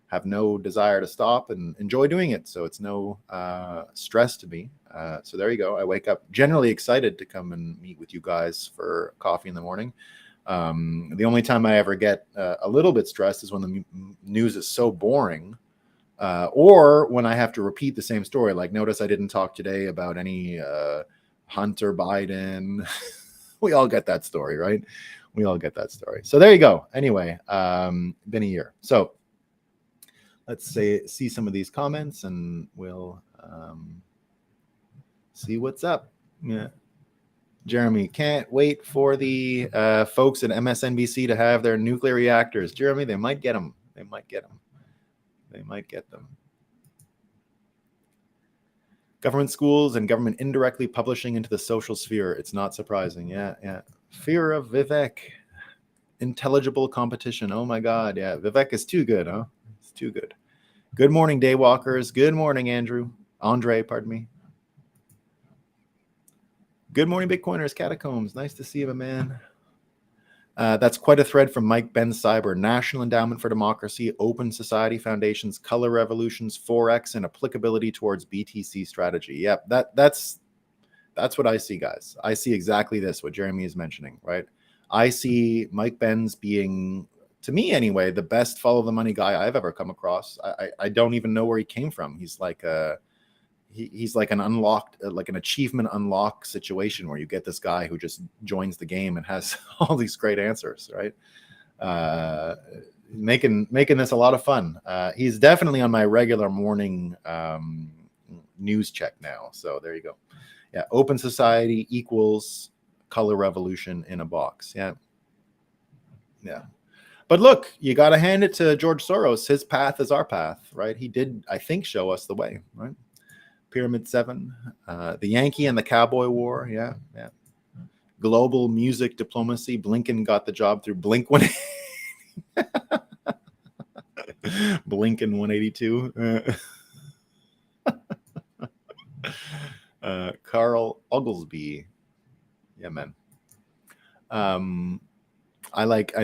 A: have no desire to stop and enjoy doing it. So it's no stress to me. So there you go. I wake up generally excited to come and meet with you guys for coffee in the morning. The only time I ever get a little bit stressed is when the news is so boring, or when I have to repeat the same story. Like, notice I didn't talk today about any Hunter Biden. We all get that story, right? We all get that story. So there you go. Anyway, been a year. So let's see some of these comments, and we'll see what's up. Yeah. Jeremy, can't wait for the folks at MSNBC to have their nuclear reactors. Jeremy, they might get them. They might get them. They might get them. Government schools and government indirectly publishing into the social sphere. It's not surprising. Yeah. Fear of Vivek. Intelligible competition. Oh my God. Yeah. Vivek is too good, huh? It's too good. Good morning, Daywalkers. Good morning, Andre, pardon me. Good morning, Bitcoiners. Catacombs. Nice to see you, my man. That's quite a thread from Mike Ben Cyber. National Endowment for Democracy, Open Society Foundations, Color Revolutions, Forex, and applicability towards BTC strategy. Yep, that's what I see, guys. I see exactly this, what Jeremy is mentioning, right? I see Mike Benz being, to me anyway, the best follow the money guy I've ever come across. I don't even know where he came from. He's like he's like an unlocked, like an achievement unlock situation where you get this guy who just joins the game and has all these great answers, right? Making this a lot of fun. He's definitely on my regular morning news check now. So there you go. Yeah, Open Society equals Color Revolution in a box. Yeah. But look, you got to hand it to George Soros. His path is our path, right? He did, I think, show us the way, right? Pyramid 7, the Yankee and the Cowboy War. Yeah. Global music diplomacy. Blinken got the job through Blink 182. Blinken 182. Carl Oglesby. Yeah, man. I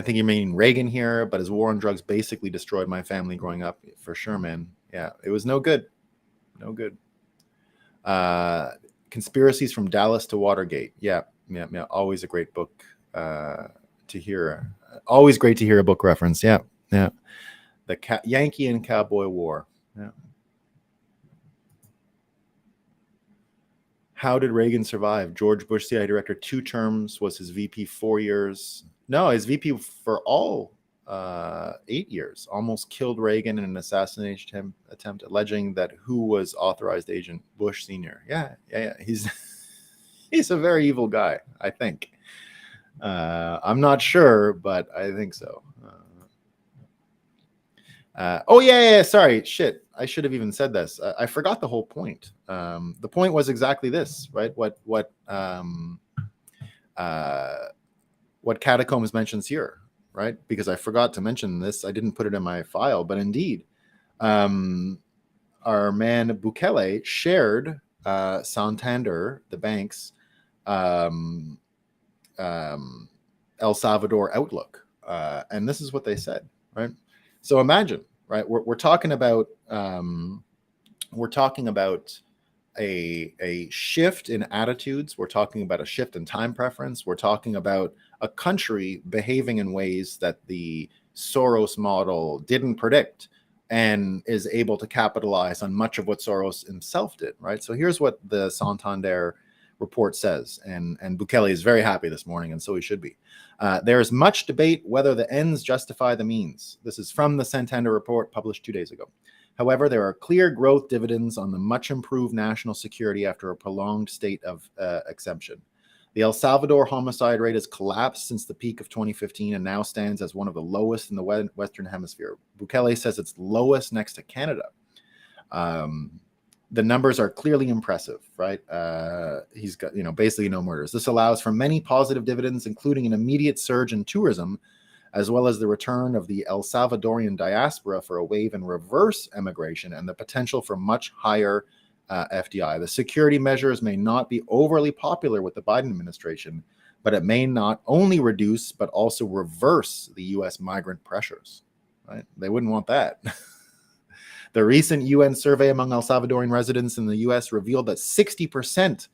A: think you mean Reagan here, but his war on drugs basically destroyed my family growing up. For sure, man. Yeah, it was no good. No good. Conspiracies from Dallas to Watergate. Yeah. Always a great book to hear. Always great to hear a book reference. Yeah. The Yankee and Cowboy War. Yeah. How did Reagan survive? George Bush, CIA director, 2 terms, was his VP 4 years. No, his VP for all 8 years. Almost killed Reagan in an assassination attempt, alleging that who was authorized agent? Bush Sr. Yeah. He's a very evil guy, I think. I'm not sure, but I think so. Sorry, shit. I should have even said this. I forgot the whole point. The point was exactly this, right? What Catacombs mentions here, right? Because I forgot to mention this. I didn't put it in my file, but indeed, our man Bukele shared Santander, the bank's El Salvador outlook, and this is what they said, right? So imagine, right? We're talking about a shift in attitudes. We're talking about a shift in time preference. We're talking about a country behaving in ways that the Soros model didn't predict and is able to capitalize on much of what Soros himself did, right? So here's what the Santander report says, and Bukele is very happy this morning, and so he should be. There is much debate whether the ends justify the means. This is from the Santander report published 2 days ago. However, there are clear growth dividends on the much improved national security after a prolonged state of exemption. The El Salvador homicide rate has collapsed since the peak of 2015 and now stands as one of the lowest in the Western Hemisphere. Bukele says it's lowest next to Canada. The numbers are clearly impressive, right? He's got, basically no murders. This allows for many positive dividends, including an immediate surge in tourism, as well as the return of the El Salvadorian diaspora for a wave in reverse emigration and the potential for much higher FDI. The security measures may not be overly popular with the Biden administration, but it may not only reduce, but also reverse the U.S. migrant pressures. Right? They wouldn't want that. The recent UN survey among El Salvadorian residents in the U.S. revealed that 60%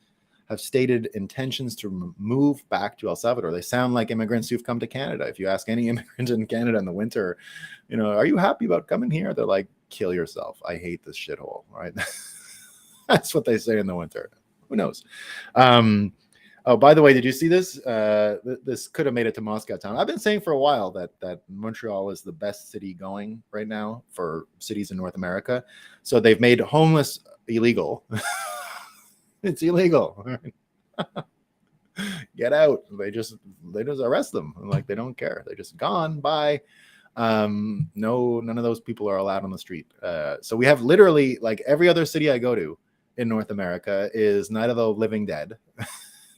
A: have stated intentions to move back to El Salvador. They sound like immigrants who've come to Canada. If you ask any immigrant in Canada in the winter, are you happy about coming here? They're like, kill yourself. I hate this shithole, right? That's what they say in the winter. Who knows? Oh, by the way, did you see this? This could have made it to Moscow town. I've been saying for a while that Montreal is the best city going right now for cities in North America. So they've made homeless illegal. It's illegal. Get out. They just arrest them. Like, they don't care. They're just gone. Bye. No, none of those people are allowed on the street. So we have literally, like, every other city I go to in North America is Night of the Living Dead.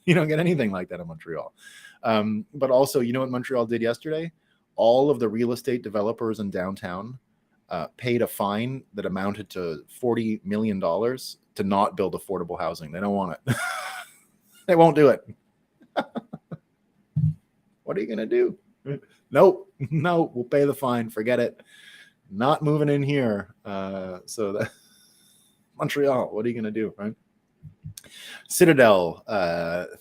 A: You don't get anything like that in Montreal. But also, you know what Montreal did yesterday? All of the real estate developers in downtown paid a fine that amounted to $40 million to not build affordable housing. They don't want it. They won't do it. What are you going to do? Nope. No, we'll pay the fine. Forget it. Not moving in here. So that Montreal, what are you going to do, right? Citadel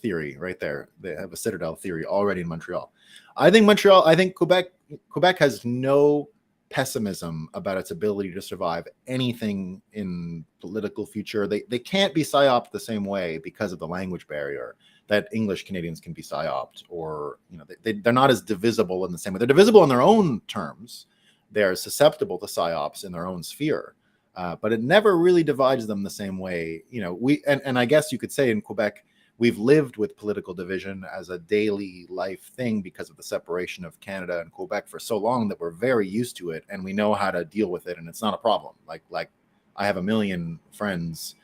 A: theory right there. They have a Citadel theory already in Montreal. I think Quebec has no pessimism about its ability to survive anything in political future. They can't be psyoped the same way because of the language barrier that English Canadians can be psyoped, or they're not as divisible in the same way. They're divisible in their own terms. They're susceptible to psyops in their own sphere. But it never really divides them the same way. And I guess you could say in Quebec, we've lived with political division as a daily life thing because of the separation of Canada and Quebec for so long that we're very used to it, and we know how to deal with it, and it's not a problem. Like I have a million friends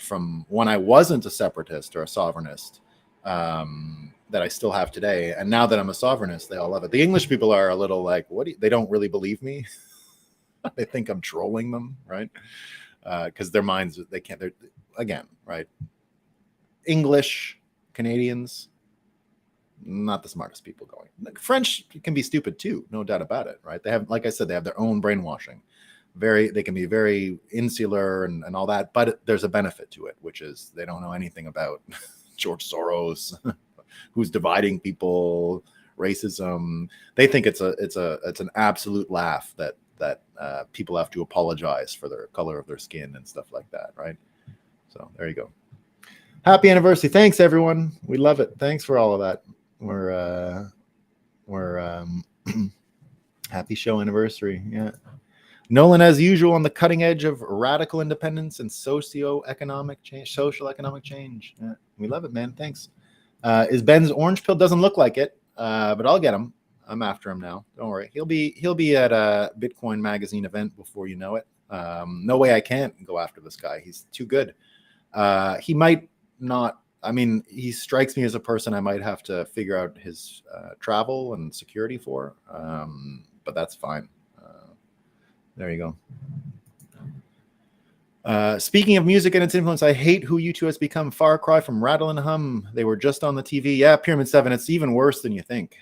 A: from when I wasn't a separatist or a sovereignist that I still have today, and now that I'm a sovereignist, they all love it. The English people are a little like, they don't really believe me. They think I'm trolling them, right? Because their minds, they're again, right? English Canadians, not the smartest people going. French can be stupid too, no doubt about it, right? They have, like I said, they have their own brainwashing. They can be very insular and all that, but there's a benefit to it, which is they don't know anything about George Soros, who's dividing people, racism. They think it's an absolute laugh that people have to apologize for their color of their skin and stuff like that, right? So there you go. Happy anniversary. Thanks, everyone. We love it. Thanks for all of that. We're happy show anniversary. Yeah. Nolan, as usual, on the cutting edge of radical independence and social economic change. Yeah. We love it, man. Thanks. Is Ben's orange pill? Doesn't look like it, but I'll get him. I'm after him now. Don't worry. He'll be at a Bitcoin magazine event before you know it. No way I can't go after this guy. He's too good. He might not. I mean, he strikes me as a person I might have to figure out his travel and security for. But that's fine. There you go. Speaking of music and its influence, I hate who U2 has become. Far cry from Rattle and Hum. They were just on the TV. Yeah, Pyramid 7. It's even worse than you think.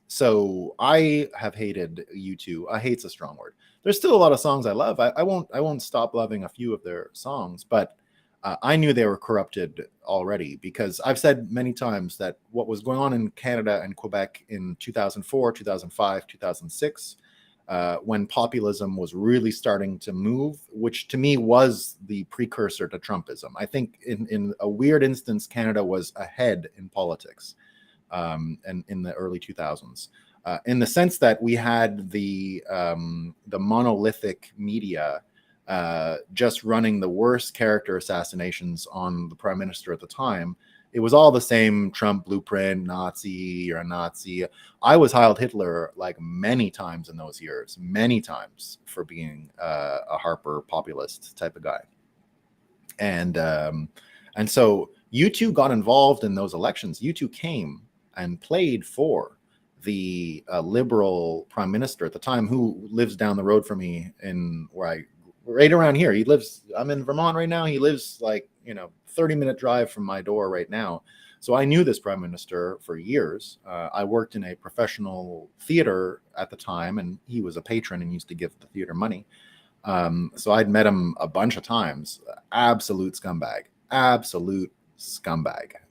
A: So I have hated U2. Hate's a strong word. There's still a lot of songs I love. I won't stop loving a few of their songs, but I knew they were corrupted already, because I've said many times that what was going on in Canada and Quebec in 2004, 2005, 2006, when populism was really starting to move, which to me was the precursor to Trumpism. I think in a weird instance, Canada was ahead in politics and in the early 2000s, in the sense that we had the monolithic media just running the worst character assassinations on the prime minister at the time. It was all the same Trump blueprint, Nazi, you're a Nazi. I was Heil Hitler like many times in those years, many times, for being a Harper populist type of guy. And so U2 got involved in those elections. U2 came and played for the liberal prime minister at the time, who lives down the road from me in where I right around here. I'm in Vermont right now. He lives like, 30-minute drive from my door right now. So I knew this prime minister for years. I worked in a professional theater at the time, and he was a patron and used to give the theater money. So I'd met him a bunch of times. Absolute scumbag.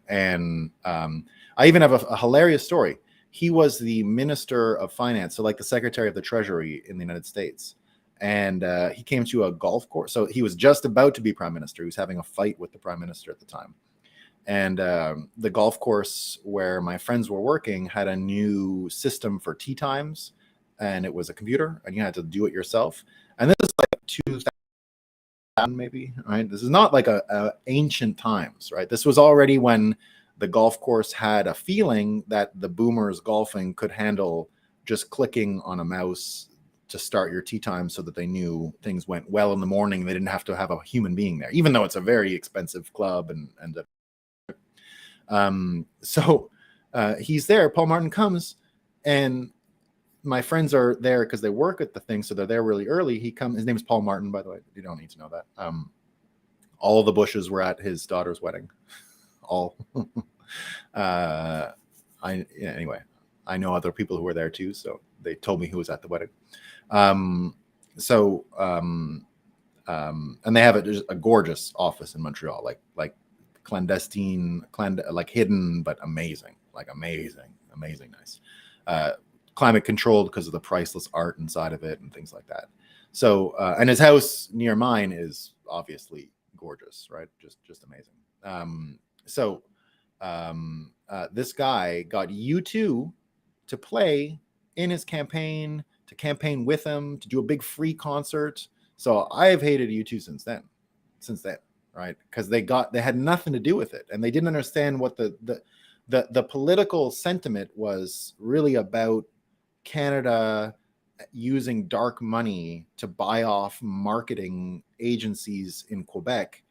A: And I even have a hilarious story. He was the Minister of Finance, so like the Secretary of the Treasury in the United States. And he came to a golf course. So he was just about to be prime minister. He was having a fight with the prime minister at the time. And the golf course where my friends were working had a new system for tee times. And it was a computer, and you had to do it yourself. And this is like 2000 maybe, right? This is not like a ancient times, right? This was already when the golf course had a feeling that the boomers golfing could handle just clicking on a mouse to start your tee time, so that they knew things went well in the morning. They didn't have to have a human being there, even though it's a very expensive club. So he's there. Paul Martin comes, and my friends are there because they work at the thing, so they're there really early. He comes. His name is Paul Martin, by the way. You don't need to know that. All the Bushes were at his daughter's wedding. All. Anyway, I know other people who were there too, so they told me who was at the wedding. And they have a gorgeous office in Montreal, like clandestine, like hidden, but amazing, nice. Climate controlled because of the priceless art inside of it and things like that. So, and his house near mine is obviously gorgeous, right? Just amazing. This guy got U2 to play in his campaign, to campaign with him, to do a big free concert. So I've hated U2 since then, right? Because they had nothing to do with it, and they didn't understand what the political sentiment was really about. Canada using dark money to buy off marketing agencies in Quebec,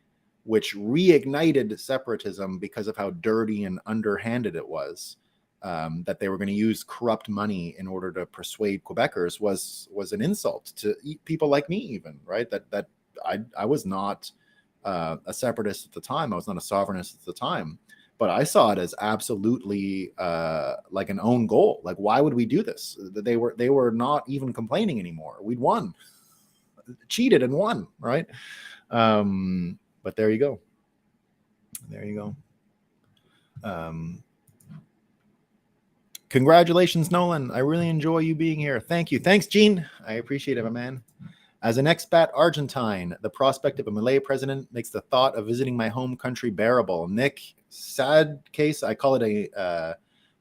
A: which reignited separatism because of how dirty and underhanded it was. That they were going to use corrupt money in order to persuade Quebecers was an insult to people like me, even, right? That I was not a separatist at the time. I was not a sovereignist at the time, but I saw it as absolutely like an own goal. Like, why would we do this? They were not even complaining anymore. We'd won, cheated and won, right? But there you go. Congratulations, Nolan. I really enjoy you being here. Thank you. Thanks, Gene. I appreciate it, my man. As an expat Argentine, the prospect of a Malay president makes the thought of visiting my home country bearable. Nick, sad case. I call it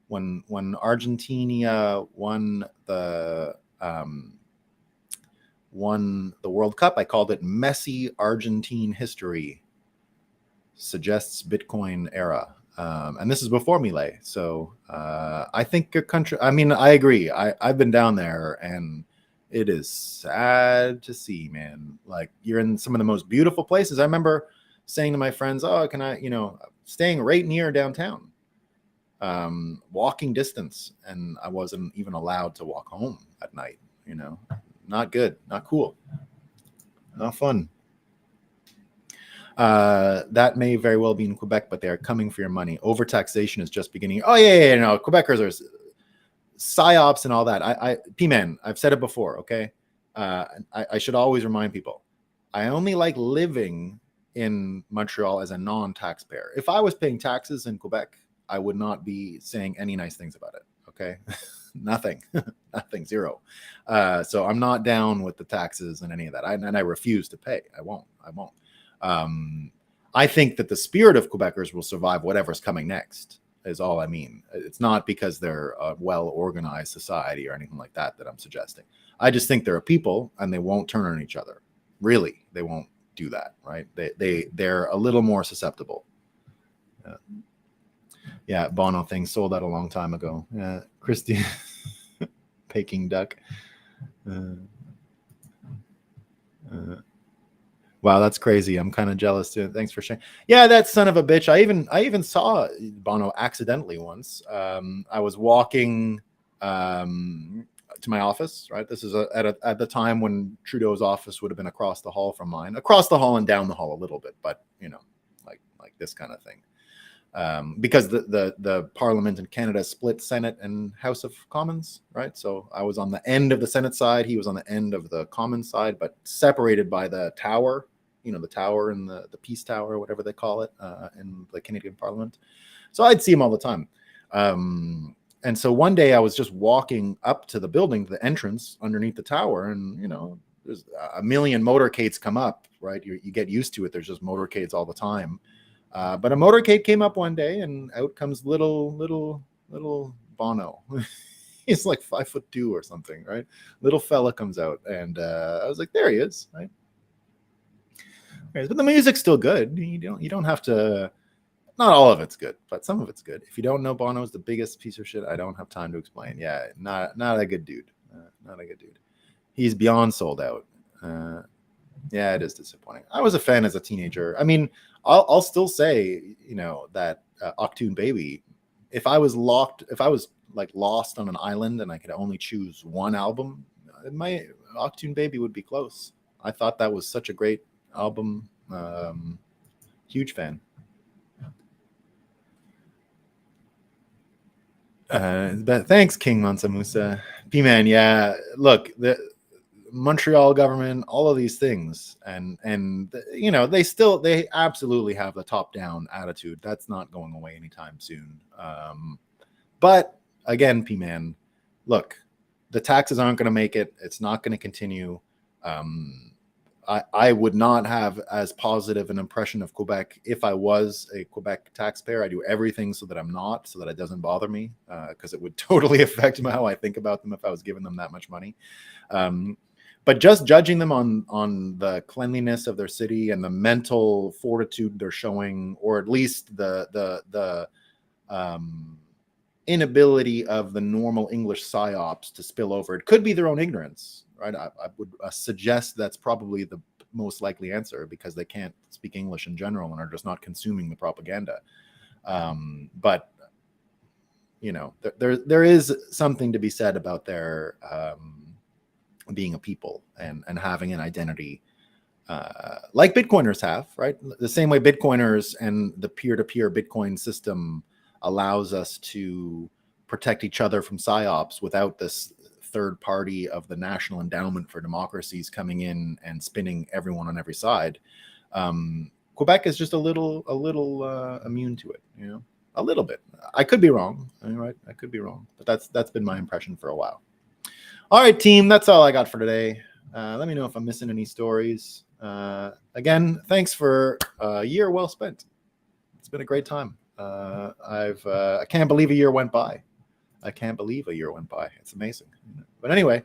A: when Argentina won the World Cup, I called it messy Argentine history. Suggests Bitcoin era. And this is before Milei. So I think a country, I mean, I agree. I've been down there, and it is sad to see, man. Like, you're in some of the most beautiful places. I remember saying to my friends, oh, can I, staying right near downtown, walking distance. And I wasn't even allowed to walk home at night, not good, not cool, not fun. That may very well be in Quebec, but they are coming for your money. Overtaxation is just beginning. Oh yeah, no, Quebecers are psyops and all that. P-Man, I've said it before, okay? I should always remind people, I only like living in Montreal as a non-taxpayer. If I was paying taxes in Quebec, I would not be saying any nice things about it, okay? Nothing, zero. So I'm not down with the taxes and any of that. And I refuse to pay. I won't. I think that the spirit of Quebecers will survive whatever's coming next, is all I mean. It's not because they're a well-organized society or anything like that I'm suggesting. I just think they're a people, and they won't turn on each other. Really, they won't do that, right? They're a little more susceptible. Yeah, Bono thing sold out a long time ago. Yeah, Christy, Peking duck. Wow, that's crazy. I'm kind of jealous too. Thanks for sharing. Yeah, that son of a bitch. I even saw Bono accidentally once. I was walking to my office, right? This is at the time when Trudeau's office would have been across the hall from mine, across the hall and down the hall a little bit, but like this kind of thing. Because the Parliament in Canada split Senate and House of Commons, right? So I was on the end of the Senate side, he was on the end of the Commons side, but separated by the tower, the tower and the Peace Tower, whatever they call it, in the Canadian Parliament. So I'd see him all the time. And so one day I was just walking up to the building, the entrance underneath the tower, and there's a million motorcades come up, right? You get used to it. There's just motorcades all the time. But a motorcade came up one day, and out comes little Bono. He's like 5'2" or something, right? Little fella comes out, and I was like, there he is, right? But the music's still good. You don't have to. Not all of it's good, but some of it's good. If you don't know, Bono's the biggest piece of shit. I don't have time to explain. Yeah, not a good dude. Not a good dude. He's beyond sold out. Yeah, it is disappointing. I was a fan as a teenager. I mean, I'll still say, that Octoon Baby. If I was like lost on an island and I could only choose one album, my Octoon Baby would be close. I thought that was such a great album. Huge fan. But thanks, King Mansa Musa. P-Man, yeah. Look, the Montreal government, all of these things, and they absolutely have the top-down attitude. That's not going away anytime soon. But again, P-Man, look, the taxes aren't going to make it. It's not going to continue. I would not have as positive an impression of Quebec if I was a Quebec taxpayer. I do everything so that I'm not, so that it doesn't bother me, because it would totally affect how I think about them if I was giving them that much money. But just judging them on the cleanliness of their city and the mental fortitude they're showing, or at least the inability of the normal English psyops to spill over. It could be their own ignorance, right? I would suggest that's probably the most likely answer, because they can't speak English in general and are just not consuming the propaganda. But there is something to be said about their being a people and having an identity, like Bitcoiners have, right? The same way Bitcoiners and the peer-to-peer Bitcoin system allows us to protect each other from psyops without this third party of the National Endowment for Democracies coming in and spinning everyone on every side. Quebec is just a little immune to it, a little bit. I could be wrong, right? I could be wrong, but that's been my impression for a while. All right, team, that's all I got for today. Let me know if I'm missing any stories. Again, thanks for a year well spent. It's been a great time. I can't believe a year went by. It's amazing. But anyway,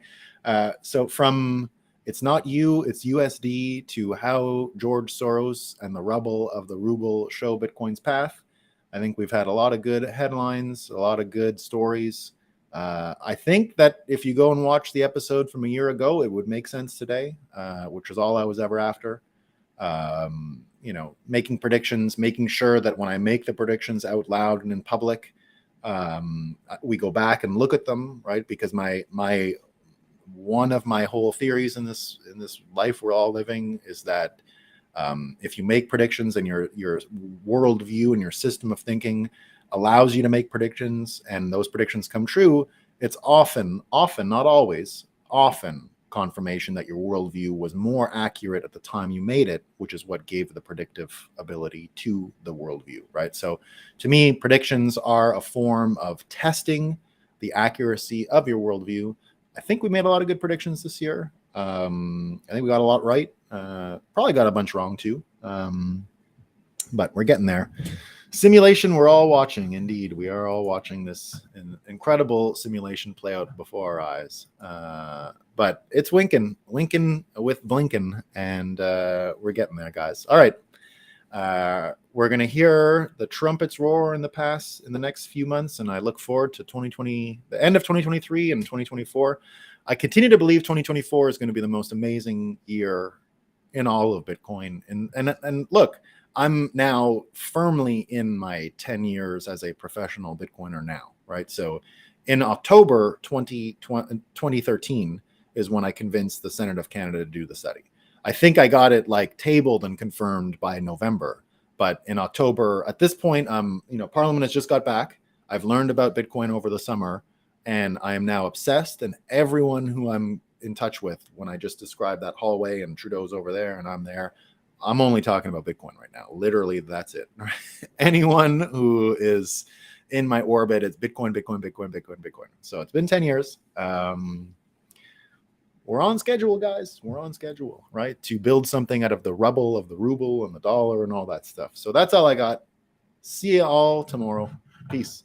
A: so from it's not you, it's USD, to how George Soros and the Rubble of the Ruble show Bitcoin's path. I think we've had a lot of good headlines, a lot of good stories. I think that if you go and watch the episode from a year ago, it would make sense today, which is all I was ever after. Making predictions, making sure that when I make the predictions out loud and in public, we go back and look at them, right? Because one of my whole theories in this life we're all living is that if you make predictions and your worldview and your system of thinking allows you to make predictions, and those predictions come true, it's often, not always, often confirmation that your worldview was more accurate at the time you made it, which is what gave the predictive ability to the worldview, right? So to me, predictions are a form of testing the accuracy of your worldview. I think we made a lot of good predictions this year. I think we got a lot right. Probably got a bunch wrong too. But we're getting there. Simulation we're all watching. Indeed, we are all watching this incredible simulation play out before our eyes. But it's winking with blinking, and we're getting there, guys. All right. We're going to hear the trumpets roar in the next few months, and I look forward to 2020, the end of 2023 and 2024. I continue to believe 2024 is going to be the most amazing year in all of Bitcoin. And look, I'm now firmly in my 10 years as a professional Bitcoiner now, right? So In October 2013 is when I convinced the Senate of Canada to do the study. I think I got it like tabled and confirmed by November. But in October, at this point, Parliament has just got back. I've learned about Bitcoin over the summer, and I am now obsessed. And everyone who I'm in touch with, when I just described that hallway and Trudeau's over there and I'm there, I'm only talking about Bitcoin right now. Literally, that's it. Anyone who is in my orbit, it's Bitcoin, Bitcoin, Bitcoin, Bitcoin, Bitcoin. So it's been 10 years. We're on schedule, guys. We're on schedule, right? To build something out of the rubble of the ruble and the dollar and all that stuff. So that's all I got. See you all tomorrow. Peace.